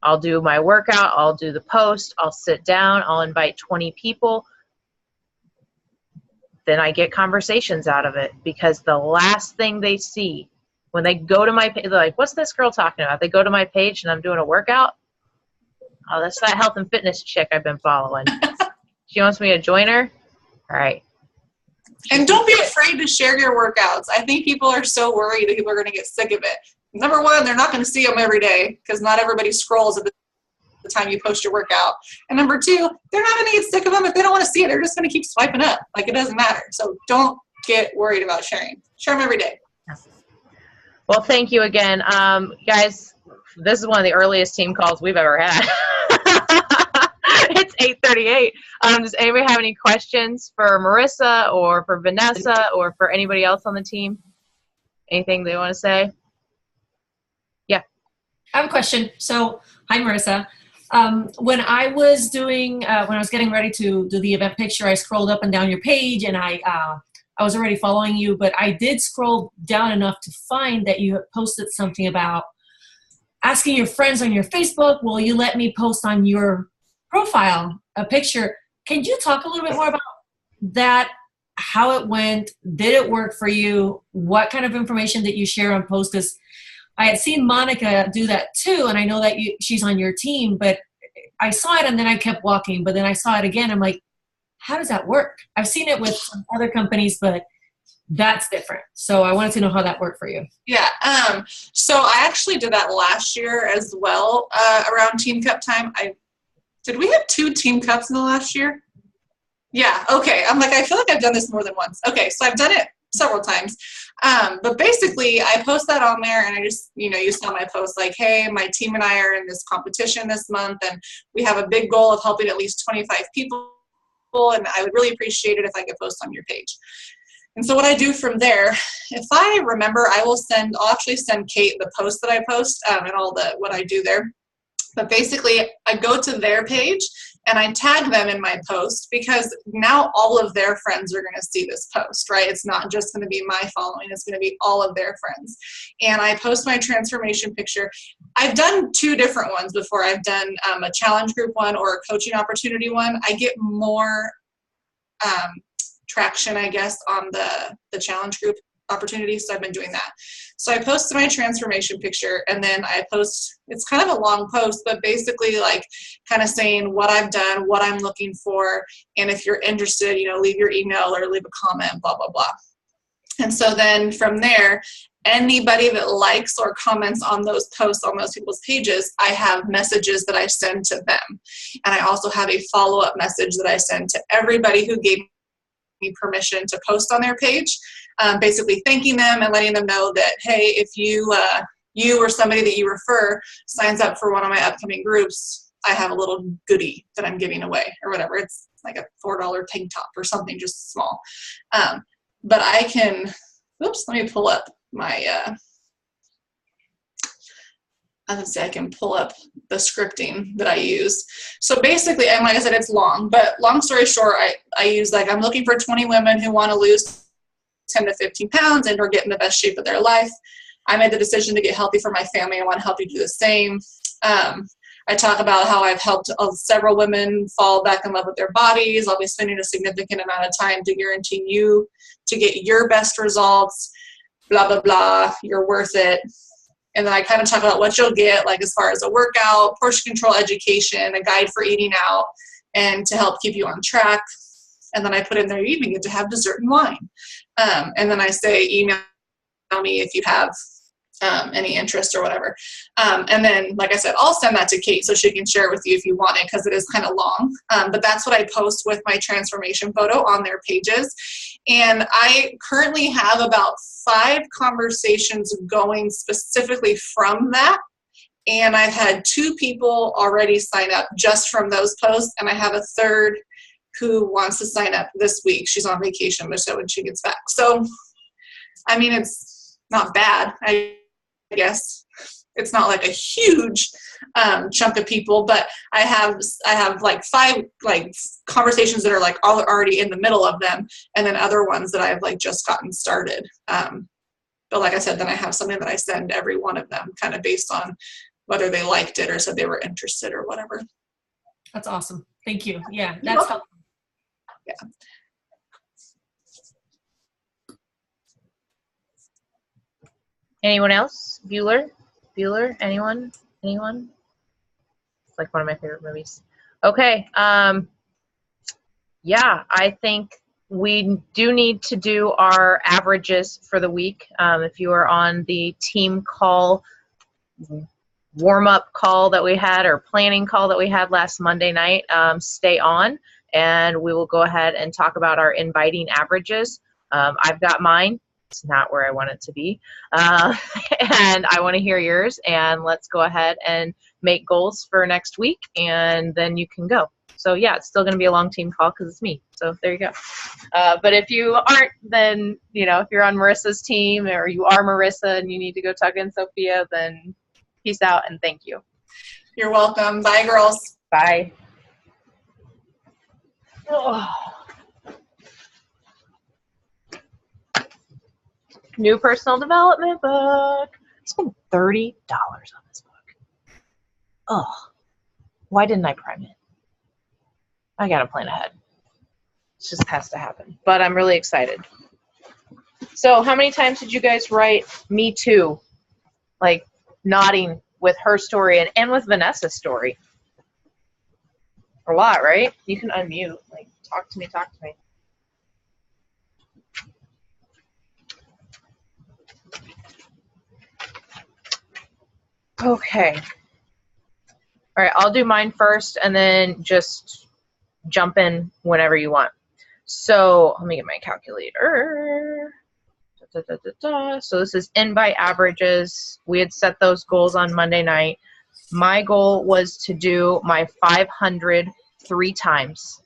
I'll do my workout, I'll do the post, I'll sit down, I'll invite 20 people. Then I get conversations out of it, because the last thing they see when they go to my page, they're like, what's this girl talking about? They go to my page and I'm doing a workout. Oh, that's that health and fitness chick I've been following. She wants me to join her. All right. And don't be afraid to share your workouts. I think people are so worried that people are going to get sick of it. Number one, they're not going to see them every day, because not everybody scrolls at the time you post your workout. And number two, they're not going to get sick of them if they don't want to see it. They're just going to keep swiping up. Like, it doesn't matter. So don't get worried about sharing. Share them every day. Well, thank you again. Guys, this is one of the earliest team calls we've ever had. It's 8:38. Does anybody have any questions for Marissa or for Vanessa or for anybody else on the team? Anything they want to say? Yeah. I have a question. So, hi, Marissa. When I was getting ready to do the event picture, I scrolled up and down your page, and I was already following you, but I did scroll down enough to find that you had posted something about asking your friends on your Facebook, will you let me post on your profile a picture? Can you talk a little bit more about that, how it went? Did it work for you? What kind of information did you share on post? Because I had seen Monica do that too, and I know that she's on your team, but I saw it and then I kept walking, but then I saw it again. I'm like, how does that work? I've seen it with some other companies, but that's different. So I wanted to know how that worked for you. Yeah. So I actually did that last year as well, around Team Cup time. Did we have 2 Team Cups in the last year? Yeah. Okay. I'm like, I feel like I've done this more than once. Okay. So I've done it several times. But basically I post that on there, and I just, you saw my post like, hey, my team and I are in this competition this month, and we have a big goal of helping at least 25 people. And I would really appreciate it if I could post on your page. And so what I do from there, if I remember, I'll actually send Kate the post that I post, and all what I do there. But basically I go to their page and I tag them in my post, because now all of their friends are going to see this post, right? It's not just going to be my following, it's going to be all of their friends. And I post my transformation picture. I've done 2 different ones before. I've done a challenge group one or a coaching opportunity one. I get more traction, I guess, on the challenge group opportunities. So I've been doing that. So I posted my transformation picture, and then I post, it's kind of a long post, but basically like kind of saying what I've done, what I'm looking for, and if you're interested, you know, leave your email or leave a comment, blah, blah, blah. And so then from there, anybody that likes or comments on those posts on those people's pages, I have messages that I send to them. And I also have a follow-up message that I send to everybody who gave me permission to post on their page, basically thanking them and letting them know that, hey, if you or somebody that you refer signs up for one of my upcoming groups, I have a little goodie that I'm giving away or whatever. It's like a $4 tank top or something just small. But I can, oops, let me pull up my, I can pull up the scripting that I use. So basically, and like I said, it's long, but long story short, I use like, I'm looking for 20 women who want to lose 10 to 15 pounds and or get in the best shape of their life. I made the decision to get healthy for my family. I want to help you do the same. I talk about how I've helped several women fall back in love with their bodies. I'll be spending a significant amount of time to guarantee you to get your best results, blah, blah, blah. You're worth it. And then I kind of talk about what you'll get, like as far as a workout, portion control education, a guide for eating out, and to help keep you on track. And then I put in there, you even get to have dessert and wine. And then I say, email me if you have any interest or whatever. And then, like I said, I'll send that to Kate so she can share it with you if you want it, because it is kind of long. But that's what I post with my transformation photo on their pages. And I currently have about 5 conversations going specifically from that. And I've had 2 people already sign up just from those posts. And I have a third who wants to sign up this week. She's on vacation, but so when she gets back. So, I mean, it's not bad. I guess it's not like a huge chunk of people, but I have like 5 like conversations that are like all already in the middle of them, and then other ones that I've like just gotten started. But like I said, then I have something that I send every one of them kind of based on whether they liked it or said they were interested or whatever. That's awesome. Thank you. Yeah, that's helpful. Yeah. Anyone else? Bueller? Anyone? It's like one of my favorite movies. Okay. Yeah, I think we do need to do our averages for the week. If you are on the team call, warm-up call that we had, or planning call that we had last Monday night, stay on, and we will go ahead and talk about our inviting averages. I've got mine. It's not where I want it to be. And I want to hear yours, and let's go ahead and make goals for next week, and then you can go. So yeah, it's still going to be a long team call because it's me. So there you go. But if you aren't, then, you know, if you're on Marissa's team, or you are Marissa and you need to go tuck in Sophia, then peace out and thank you. You're welcome. Bye, girls. Bye. Oh. New personal development book. I spent $30 on this book. Oh, why didn't I prime it? I gotta plan ahead. It just has to happen. But I'm really excited. So how many times did you guys write me too? Like nodding with her story and with Vanessa's story? A lot, right? You can unmute. Like, talk to me. Okay. All right, I'll do mine first and then just jump in whenever you want. So let me get my calculator. So this is invite averages. We had set those goals on Monday night. My goal was to do my 500 3 times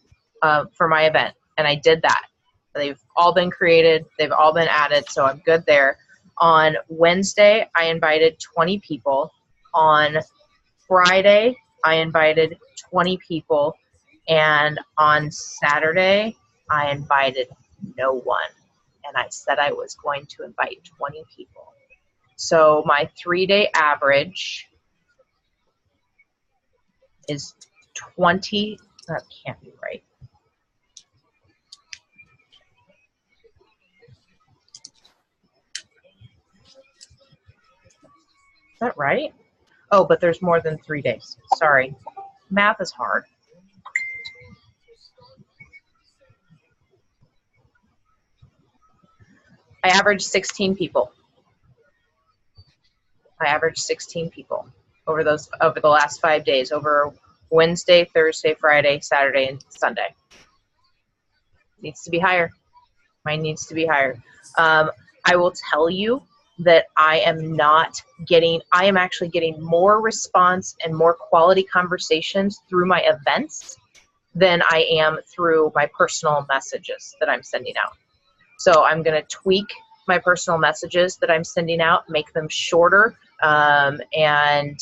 for my event, and I did that. They've all been created. They've all been added, so I'm good there. On Wednesday, I invited 20 people. On Friday, I invited 20 people. And on Saturday, I invited no one. And I said I was going to invite 20 people. So my 3-day average is 20. That can't be right. that right? Oh, but there's more than 3 days. Sorry. Math is hard. I averaged 16 people. I averaged 16 people over the last 5 days, over Wednesday, Thursday, Friday, Saturday, and Sunday. Needs to be higher. Mine needs to be higher. I will tell you that I am actually getting more response and more quality conversations through my events than I am through my personal messages that I'm sending out. So I'm going to tweak my personal messages that I'm sending out, make them shorter, and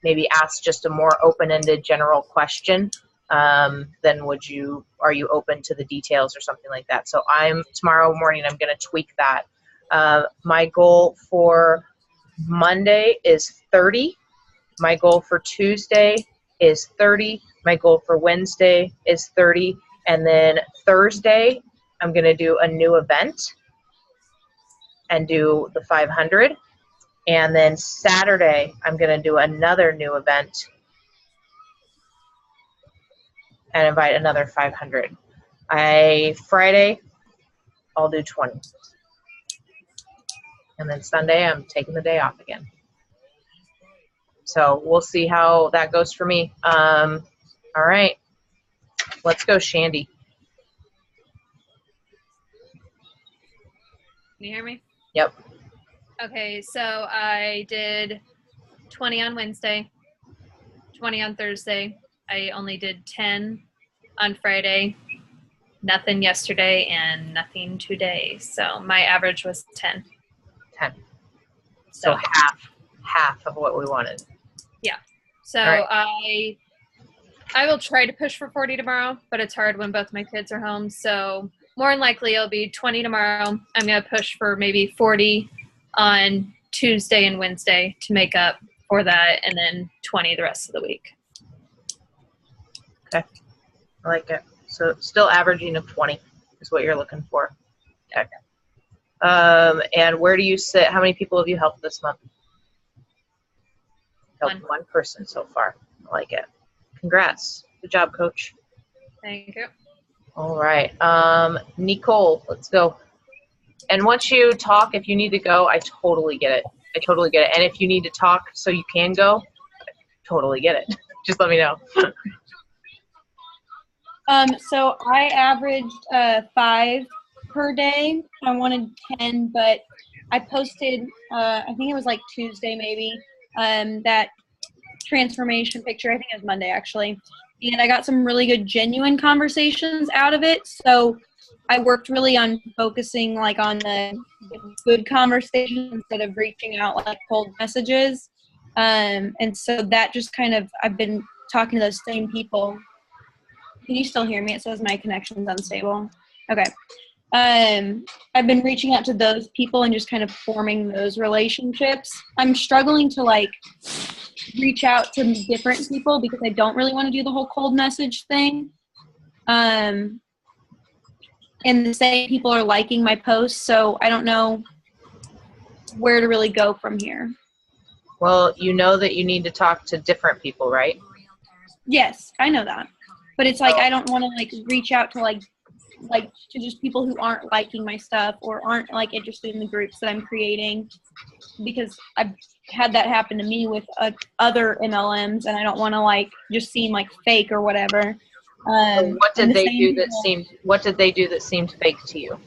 maybe ask just a more open-ended general question than are you open to the details or something like that. So tomorrow morning, I'm going to tweak that. My goal for Monday is 30. My goal for Tuesday is 30. My goal for Wednesday is 30. And then Thursday, I'm going to do a new event and do the 500. And then Saturday, I'm going to do another new event and invite another 500. Friday, I'll do 20. And then Sunday, I'm taking the day off again. So we'll see how that goes for me. All right. Let's go, Shandy. Can you hear me? Yep. Okay, so I did 20 on Wednesday, 20 on Thursday. I only did 10 on Friday, nothing yesterday, and nothing today. So my average was 10. 10. So half of what we wanted. Yeah. So right. I will try to push for 40 tomorrow, but it's hard when both my kids are home. So more than likely it'll be 20 tomorrow. I'm going to push for maybe 40 on Tuesday and Wednesday to make up for that, and then 20 the rest of the week. Okay. I like it. So still averaging of 20 is what you're looking for. Okay. And where do you sit? How many people have you helped this month? Helped one person so far. I like it. Congrats. Good job, Coach. Thank you. All right. Nicole, let's go. And once you talk, if you need to go, I totally get it. I totally get it. And if you need to talk so you can go, I totally get it. Just let me know. So I averaged 5 per day. I wanted 10, but I posted, I think it was like Tuesday maybe, that transformation picture. I think it was Monday actually. And I got some really good genuine conversations out of it. So I worked really on focusing like on the good conversations instead of reaching out like cold messages. And so that just kind of, I've been talking to those same people. Can you still hear me? It says my connection's unstable. Okay. I've been reaching out to those people and just kind of forming those relationships. I'm struggling to like reach out to different people because I don't really want to do the whole cold message thing. And the same people are liking my posts, so I don't know where to really go from here. Well, you know that you need to talk to different people, right? Yes, I know that. But it's like I don't want to like reach out to like to just people who aren't liking my stuff or aren't like interested in the groups that I'm creating, because I've had that happen to me with other MLMs, and I don't want to like just seem like fake or whatever. So what did they do that seemed fake to you?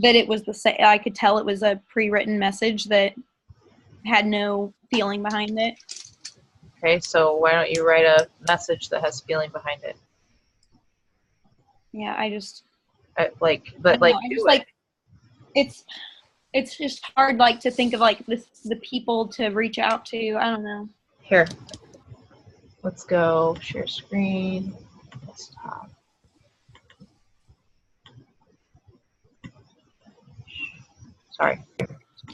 That it was I could tell it was a pre-written message that had no feeling behind it. Okay, so why don't you write a message that has feeling behind it? Yeah, I just it's just hard like to think of like the people to reach out to. I don't know. Here, let's go share screen. Desktop. Sorry.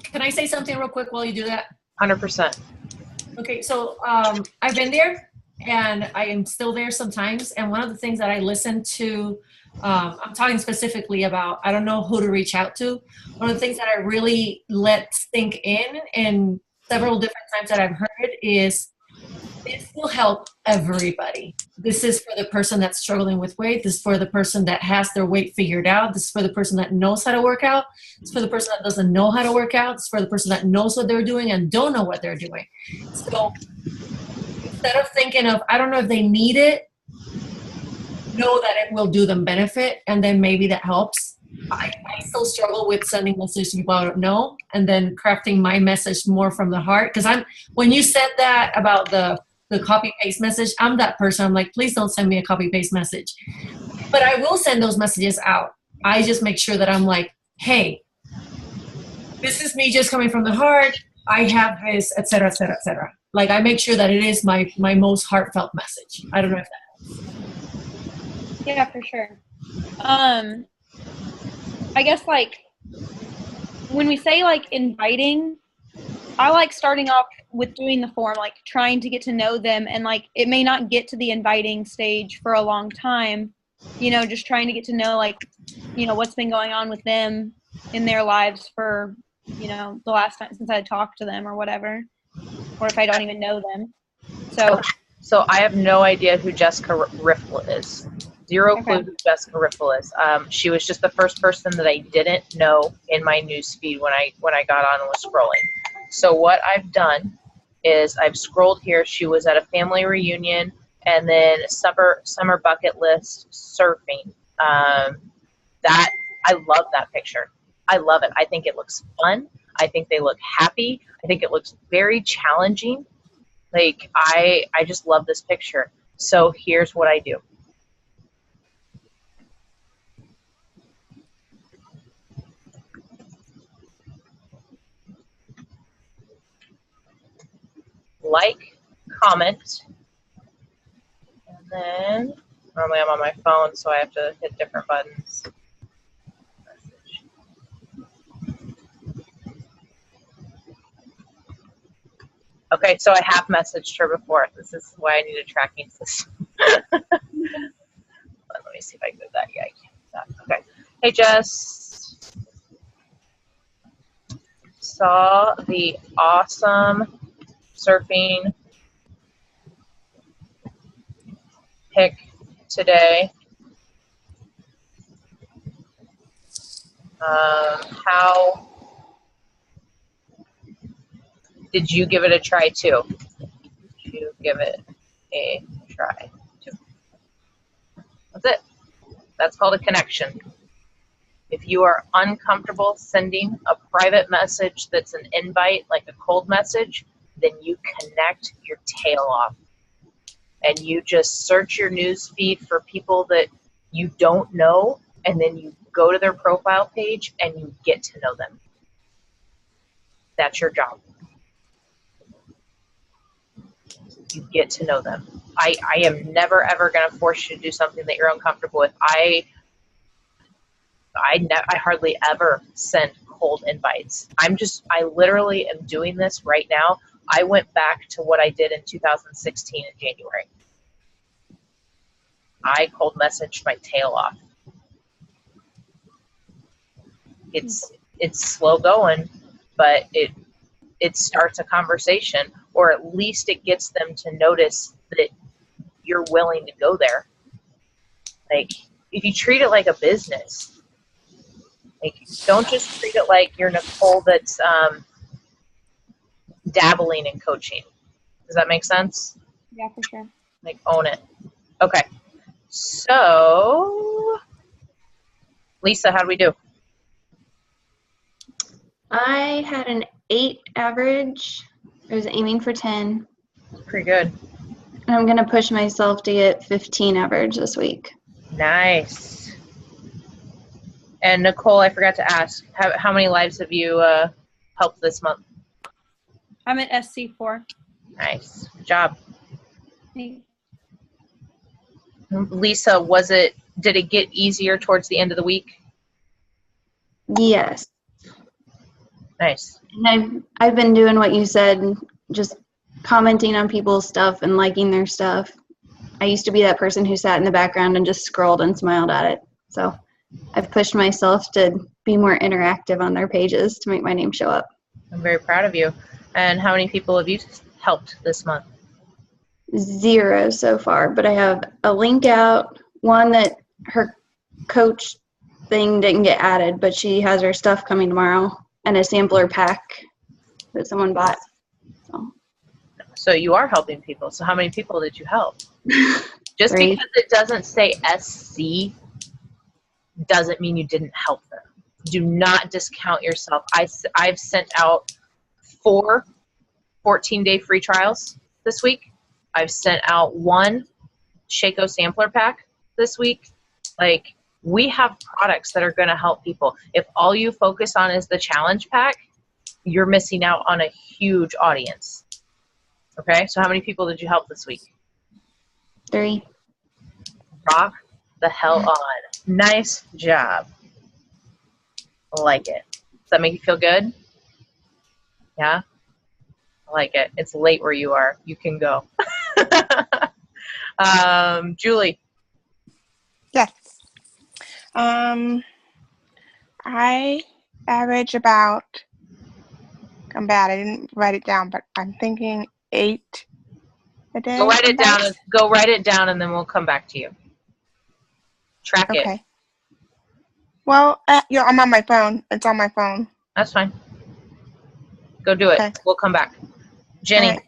Can I say something real quick while you do that? 100%. Okay, so I've been there, and I am still there sometimes. And one of the things that I listen to, I'm talking specifically about, I don't know who to reach out to. One of the things that I really let sink in and several different times that I've heard it is, this will help everybody. This is for the person that's struggling with weight. This is for the person that has their weight figured out. This is for the person that knows how to work out. This is for the person that doesn't know how to work out. This is for the person that knows what they're doing and don't know what they're doing. So instead of thinking of, I don't know if they need it, know that it will do them benefit, and then maybe that helps. I still struggle with sending messages to people I don't know, and then crafting my message more from the heart. Because when you said that about the copy paste message, I'm that person. I'm like, please don't send me a copy paste message. But I will send those messages out. I just make sure that I'm like, hey, this is me just coming from the heart. I have this, et cetera, et cetera, et cetera. Like, I make sure that it is my most heartfelt message. I don't know if that helps. Yeah, for sure. I guess, like, when we say, like, inviting, I like starting off with doing the form, like trying to get to know them, and like it may not get to the inviting stage for a long time, just trying to get to know, like, what's been going on with them in their lives for, the last time since I talked to them or whatever, or if I don't even know them. So I have no idea who Jessica Riffle is. Zero clue who Jessica Riffle is. She was just the first person that I didn't know in my news feed when I got on and was scrolling. So what I've done is I've scrolled here. She was at a family reunion, and then summer bucket list surfing. That I love that picture. I love it. I think it looks fun. I think they look happy. I think it looks very challenging. Like, I just love this picture. So here's what I do. Like, comment, and then normally I'm on my phone, so I have to hit different buttons. Message. Okay, so I have messaged her before. This is why I need a tracking system. Let me see if I can do that. Yeah, I can. Okay. Hey, Jess. Saw the awesome surfing pic today. How did you give it a try too? Did you give it a try too? That's it. That's called a connection. If you are uncomfortable sending a private message that's an invite, like a cold message, then you connect your tail off. And you just search your news feed for people that you don't know, and then you go to their profile page and you get to know them. That's your job. You get to know them. I am never, ever going to force you to do something that you're uncomfortable with. I hardly ever send cold invites. I literally am doing this right now. I went back to what I did in 2016 in January. I cold messaged my tail off. It's slow going, but it starts a conversation, or at least it gets them to notice that you're willing to go there. Like, if you treat it like a business, like, don't just treat it like you're Nicole that's dabbling in coaching. Does that make sense? Yeah, for sure. Like, own it. Okay. So, Lisa, how do we do? I had an 8 average. I was aiming for 10. Pretty good. And I'm going to push myself to get 15 average this week. Nice. And Nicole, I forgot to ask, how many lives have you helped this month? I'm at SC4. Nice. Good job. Thanks. Lisa, did it get easier towards the end of the week? Yes. Nice. And I've been doing what you said, just commenting on people's stuff and liking their stuff. I used to be that person who sat in the background and just scrolled and smiled at it. So I've pushed myself to be more interactive on their pages to make my name show up. I'm very proud of you. And how many people have you helped this month? 0 so far, but I have a link out, one that her coach thing didn't get added, but she has her stuff coming tomorrow, and a sampler pack that someone bought. So you are helping people. So how many people did you help? Just 3. because it doesn't say SC doesn't mean you didn't help them. Do not discount yourself. I've sent out 4 14-day free trials this week. I've sent out 1 Shaco sampler pack this week. Like, we have products that are going to help people. If all you focus on is the challenge pack, you're missing out on a huge audience. Okay, so how many people did you help this week? 3. Rock the hell on. Nice job. I like it. Does that make you feel good? Yeah? I like it. It's late where you are. You can go. Julie. Yes. I average about, I'm bad, I didn't write it down, but I'm thinking 8 a day. Go write it down. Go write it down, and then we'll come back to you. Track it. Okay. Well, yeah, I'm on my phone. It's on my phone. That's fine. Go do it. Okay. We'll come back. Jenny. All right.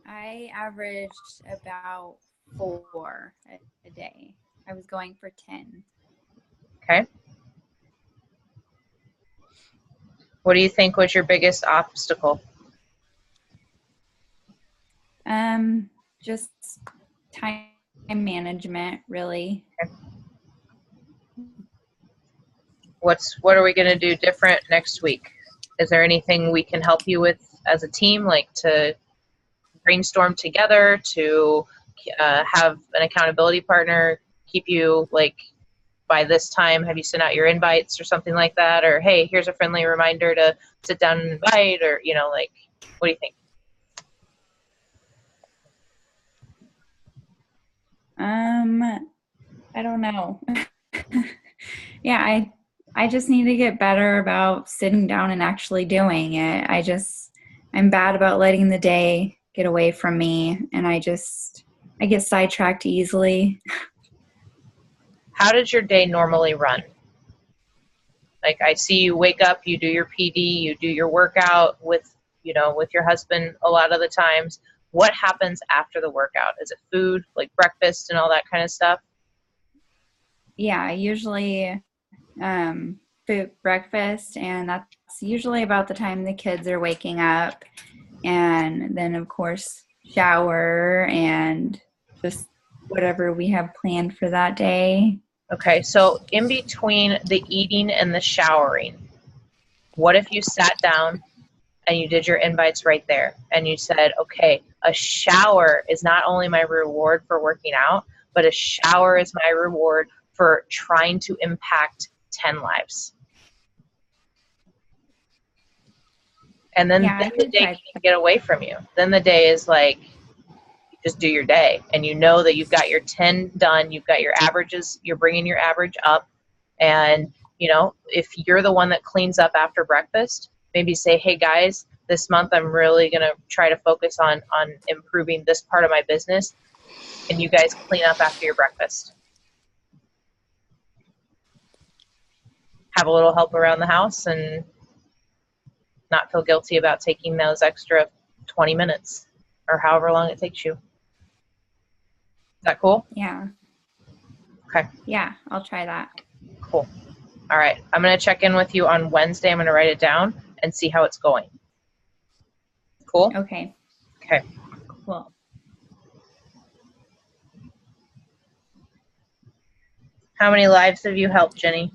I averaged about 4 a day. I was going for 10. Okay. What do you think was your biggest obstacle? Just time management, really. Okay. What are we going to do different next week? Is there anything we can help you with as a team, like to brainstorm together, to have an accountability partner, keep you, like, by this time, have you sent out your invites or something like that? Or, hey, here's a friendly reminder to sit down and invite, or, you know, like, what do you think? I don't know. Yeah, I just need to get better about sitting down and actually doing it. I'm bad about letting the day get away from me, and I get sidetracked easily. How does your day normally run? Like, I see you wake up, you do your PD, you do your workout with your husband a lot of the times. What happens after the workout? Is it food, like breakfast and all that kind of stuff? Yeah, usually food, breakfast, and that's usually about the time the kids are waking up. And then, of course, shower and just whatever we have planned for that day. Okay, so in between the eating and the showering, what if you sat down and you did your invites right there and you said, okay, a shower is not only my reward for working out, but a shower is my reward for trying to impact 10 lives. And then, Yeah, then the day can't get away from you. Then the day is like, you just do your day. And you know that you've got your 10 done. You've got your averages. You're bringing your average up. And, if you're the one that cleans up after breakfast, maybe say, hey, guys, this month I'm really going to try to focus on improving this part of my business. And you guys clean up after your breakfast. Have a little help around the house and not feel guilty about taking those extra 20 minutes or however long it takes you. Is that cool? Yeah. Okay. Yeah, I'll try that. Cool. All right. I'm going to check in with you on Wednesday. I'm going to write it down and see how it's going. Cool? Okay. Okay. Cool. How many lives have you helped, Jenny?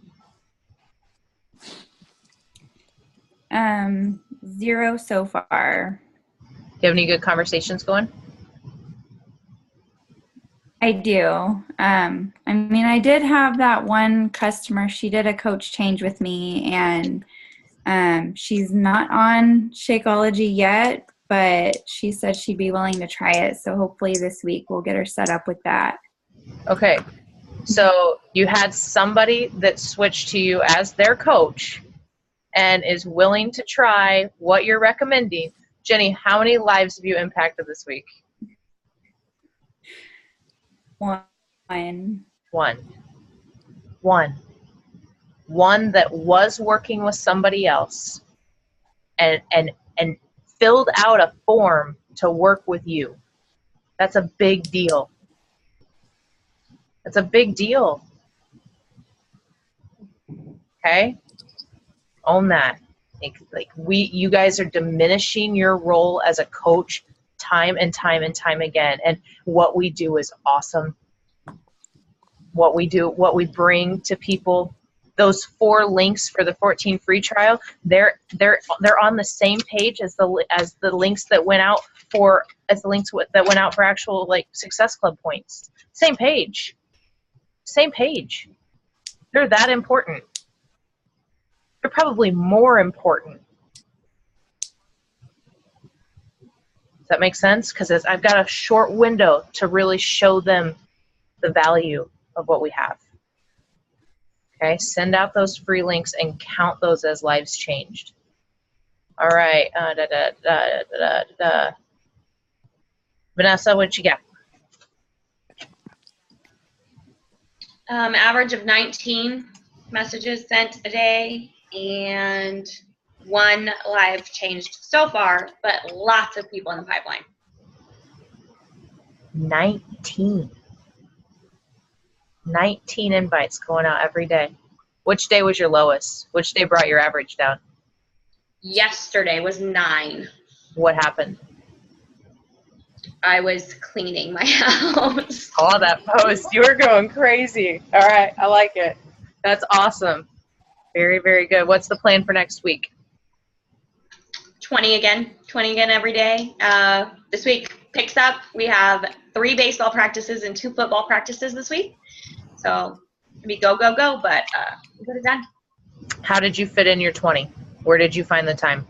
0 so far. Do you have any good conversations going? I do. I did have that one customer. She did a coach change with me, and she's not on Shakeology yet, but she said she'd be willing to try it. So hopefully this week we'll get her set up with that. Okay. So you had somebody that switched to you as their coach and is willing to try what you're recommending. Jenny, how many lives have you impacted this week? One. One that was working with somebody else and filled out a form to work with you. That's a big deal. That's a big deal. Okay? Own that. You guys are diminishing your role as a coach time and time and time again. And what we do is awesome. What we bring to people, those 4 links for the 14 free trial, they're on the same page as the links that went out for actual like Success Club points. Same page. They're that important. They're probably more important. Does that make sense? Because I've got a short window to really show them the value of what we have. Okay, send out those free links and count those as lives changed. All right. Vanessa, what you got? Average of 19 messages sent a day and 1 live changed so far, but lots of people in the pipeline. 19 invites going out every day. Which day was your lowest? Which day brought your average down? Yesterday was 9. What happened? I was cleaning my house. Oh, that post. You were going crazy. All right. I like it. That's awesome. Very, very good. What's the plan for next week? 20 again every day. This week picks up. We have 3 baseball practices and 2 football practices this week. So we go, but we got it done. How did you fit in your 20? Where did you find the time?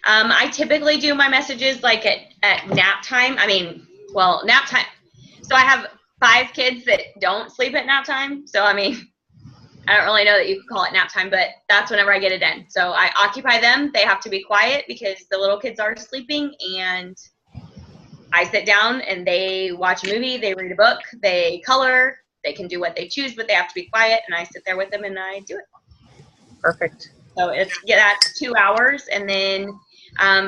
I typically do my messages like at nap time. Nap time. So I have 5 kids that don't sleep at nap time. So, I don't really know that you could call it nap time, but that's whenever I get it in. So I occupy them. They have to be quiet because the little kids are sleeping, and I sit down and they watch a movie, they read a book, they color, they can do what they choose, but they have to be quiet, and I sit there with them and I do it. Perfect. So that's 2 hours, and then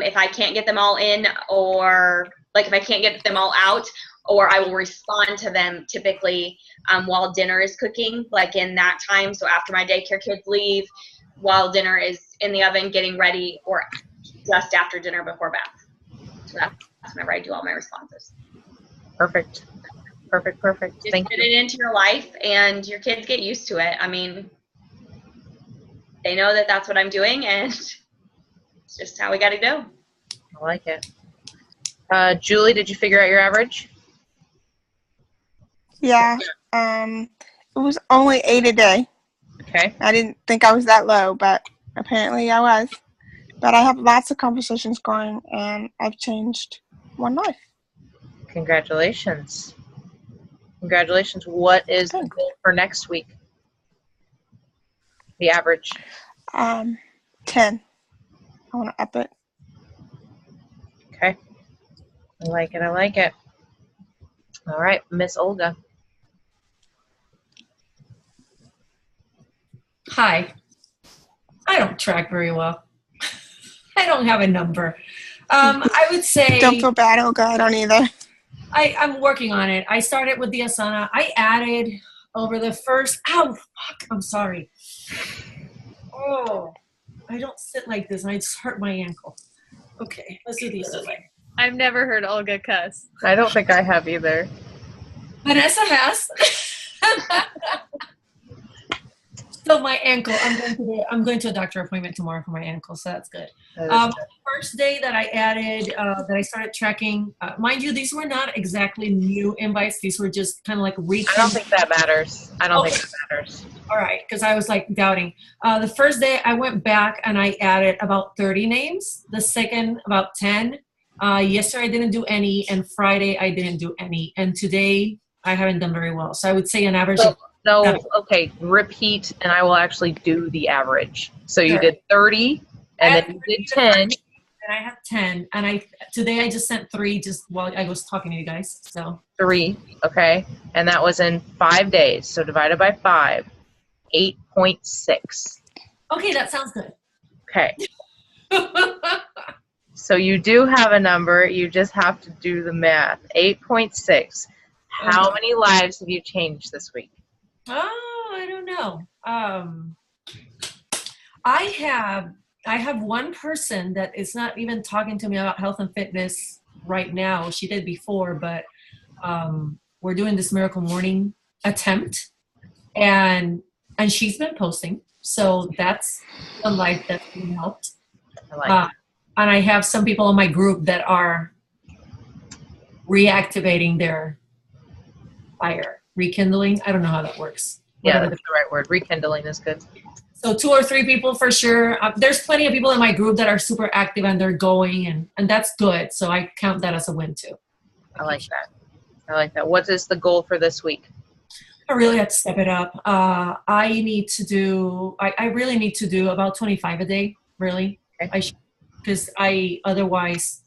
if I can't get them all in, or if I can't get them all out, or I will respond to them typically while dinner is cooking, like in that time. So after my daycare kids leave, while dinner is in the oven getting ready, or just after dinner before bath. So that's whenever I do all my responses. Perfect. Just Thank fit you. it into your life, and your kids get used to it. They know that that's what I'm doing, and it's just how we got to go. I like it. Julie, did you figure out your average? Yeah. It was only 8 a day. Okay. I didn't think I was that low, but apparently I was. But I have lots of conversations going, and I've changed 1 life. Congratulations. What is the goal for next week? The average. 10. I want to up it. Okay. I like it. All right, Miss Olga. Hi. I don't track very well. I don't have a number. I would say... Don't feel bad, Olga. I don't either. I'm working on it. I started with the Asana. I added over the first... Ow, fuck. I'm sorry. Oh, I don't sit like this. I just hurt my ankle. Okay, let's do the other way. I've never heard Olga cuss. I don't think I have either. Vanessa has. So my ankle, I'm going to a doctor appointment tomorrow for my ankle, so that's good. First day that I added, that I started tracking, mind you, these were not exactly new invites. These were just kind of like I don't think that matters. All right, because I was like doubting. The first day I went back and I added about 30 names. The second, about 10. Yesterday I didn't do any, and Friday I didn't do any. And today I haven't done very well. So I would say an average So, of so okay, repeat, and I will actually do the average. So you Sure. did 30, and then you did 10. And I have 10. And today I just sent 3 just while I was talking to you guys. So 3, okay, and that was in 5 days. So divided by 5, 8.6. okay, that sounds good. Okay. So you do have a number. You just have to do the math. 8.6. How Okay. many lives have you changed this week? Oh, I don't know. I have one person that is not even talking to me about health and fitness right now. She did before, but we're doing this Miracle Morning attempt, and she's been posting. So that's a life that's being helped. I like that. And I have some people in my group that are reactivating their fire, rekindling. I don't know how that works. Yeah, Whatever that's the right word. Rekindling is good. So 2 or 3 people for sure. There's plenty of people in my group that are super active and they're going, and that's good. So I count that as a win too. I like that. I like that. What is the goal for this week? I really have to step it up. I really need to do about 25 a day, really. Okay. Because otherwise,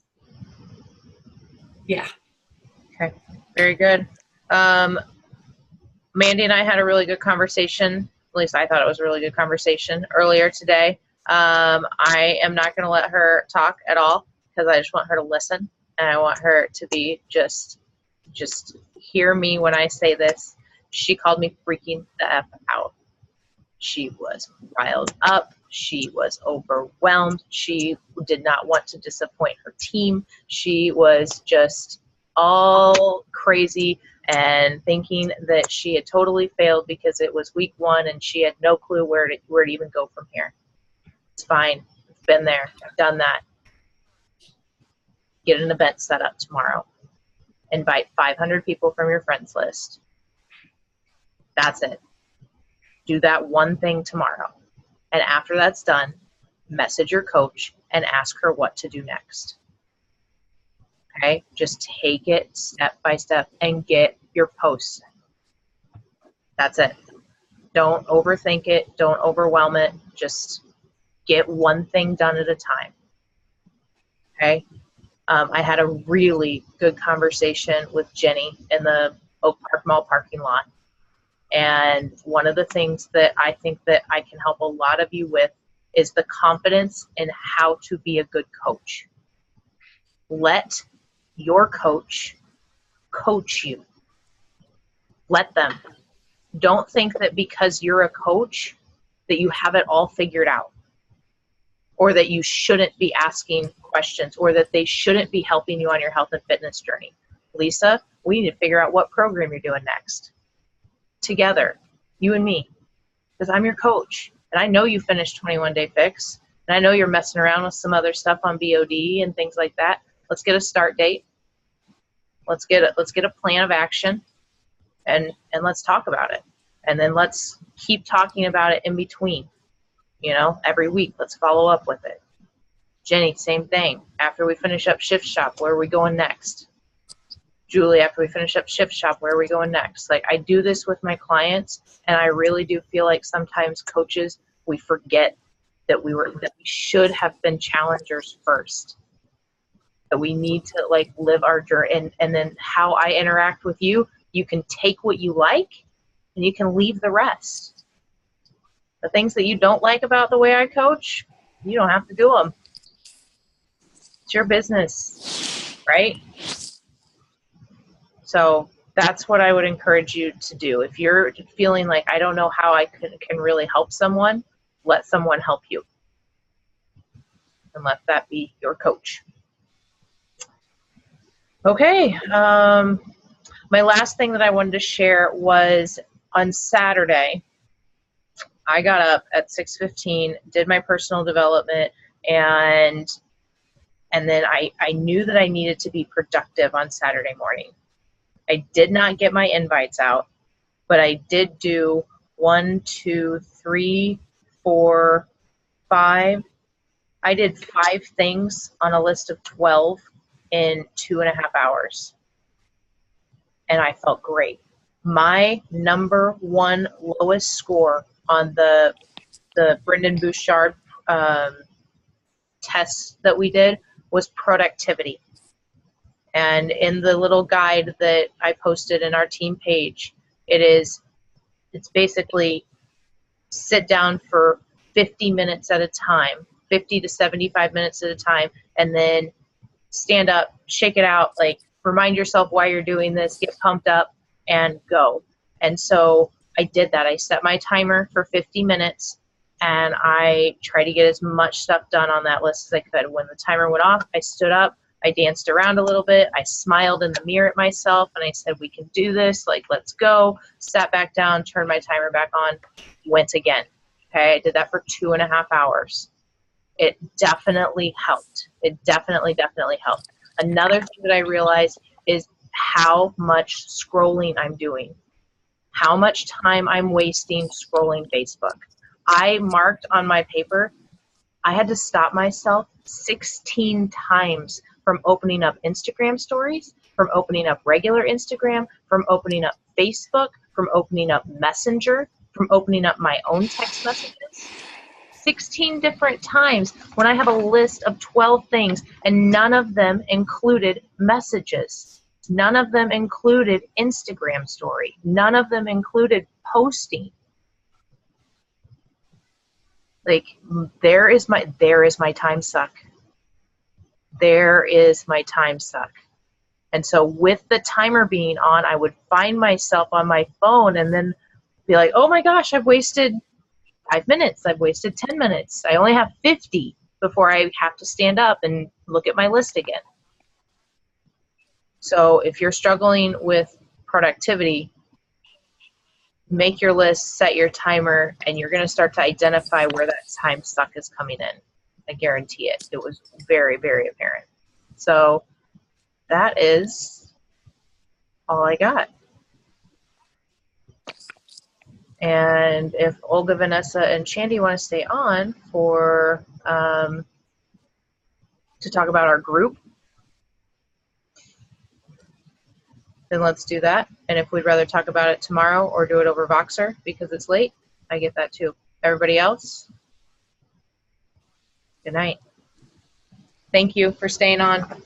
yeah. Okay, very good. Mandy and I had a really good conversation. At least I thought it was a really good conversation earlier today. I am not going to let her talk at all because I just want her to listen, and I want her to be just hear me when I say this. She called me freaking the F out. She was riled up. She was overwhelmed. She did not want to disappoint her team. She was just all crazy and thinking that she had totally failed because it was week 1 and she had no clue where to even go from here. It's fine. I've been there. I've done that. Get an event set up tomorrow. Invite 500 people from your friends list. That's it. Do that one thing tomorrow. And after that's done, message your coach and ask her what to do next. Okay? Just take it step by step and get your posts. That's it. Don't overthink it. Don't overwhelm it. Just get one thing done at a time. Okay? I had a really good conversation with Jenny in the Oak Park Mall parking lot. And one of the things that I think that I can help a lot of you with is the confidence in how to be a good coach. Let your coach you. Let them. Don't think that because you're a coach that you have it all figured out, or that you shouldn't be asking questions, or that they shouldn't be helping you on your health and fitness journey. Lisa, we need to figure out what program you're doing next. Together, you and me, because I'm your coach, and I know you finished 21 Day Fix, and I know you're messing around with some other stuff on BOD and things like that. Let's get a start date. Let's get a plan of action, and let's talk about it. And then let's keep talking about it in between. Every week, let's follow up with it. Jenny, same thing. After we finish up Shift Shop, where are we going next? Julie, after we finish up Shift Shop, where are we going next? Like, I do this with my clients, and I really do feel like sometimes coaches, we forget that we should have been challengers first. That we need to live our journey, and then how I interact with you, you can take what you like, and you can leave the rest. The things that you don't like about the way I coach, you don't have to do them. It's your business, right? So that's what I would encourage you to do. If you're feeling like, I don't know how I can really help someone, let someone help you. And let that be your coach. Okay. My last thing that I wanted to share was on Saturday, I got up at 6:15, did my personal development, and then I knew that I needed to be productive on Saturday morning. I did not get my invites out, but I did do 1, 2, 3, 4, 5. I did 5 things on a list of 12 in 2.5 hours. And I felt great. My number one lowest score on the Brendan Bouchard test that we did was productivity. And in the little guide that I posted in our team page, it's basically sit down for 50 minutes at a time, 50 to 75 minutes at a time, and then stand up, shake it out, like remind yourself why you're doing this, get pumped up, and go. And so I did that. I set my timer for 50 minutes, and I tried to get as much stuff done on that list as I could. When the timer went off, I stood up, I danced around a little bit, I smiled in the mirror at myself, and I said, we can do this, like, let's go. Sat back down, turned my timer back on, went again. Okay, I did that for 2.5 hours. It definitely helped. It definitely helped. Another thing that I realized is how much scrolling I'm doing, how much time I'm wasting scrolling Facebook. I marked on my paper, I had to stop myself 16 times from opening up Instagram stories, from opening up regular Instagram, from opening up Facebook, from opening up Messenger, from opening up my own text messages. 16 different times when I have a list of 12 things, and none of them included messages. None of them included Instagram story. None of them included posting. Like, there is my time suck. There is my time suck. And so with the timer being on, I would find myself on my phone and then be like, oh my gosh, I've wasted 5 minutes. I've wasted 10 minutes. I only have 50 before I have to stand up and look at my list again. So if you're struggling with productivity, make your list, set your timer, and you're going to start to identify where that time suck is coming in. I guarantee it. It was very, very apparent. So that is all I got. And if Olga, Vanessa, and Shandy want to stay on for to talk about our group, then let's do that. And if we'd rather talk about it tomorrow or do it over Voxer because it's late, I get that too. Everybody else, good night. Thank you for staying on.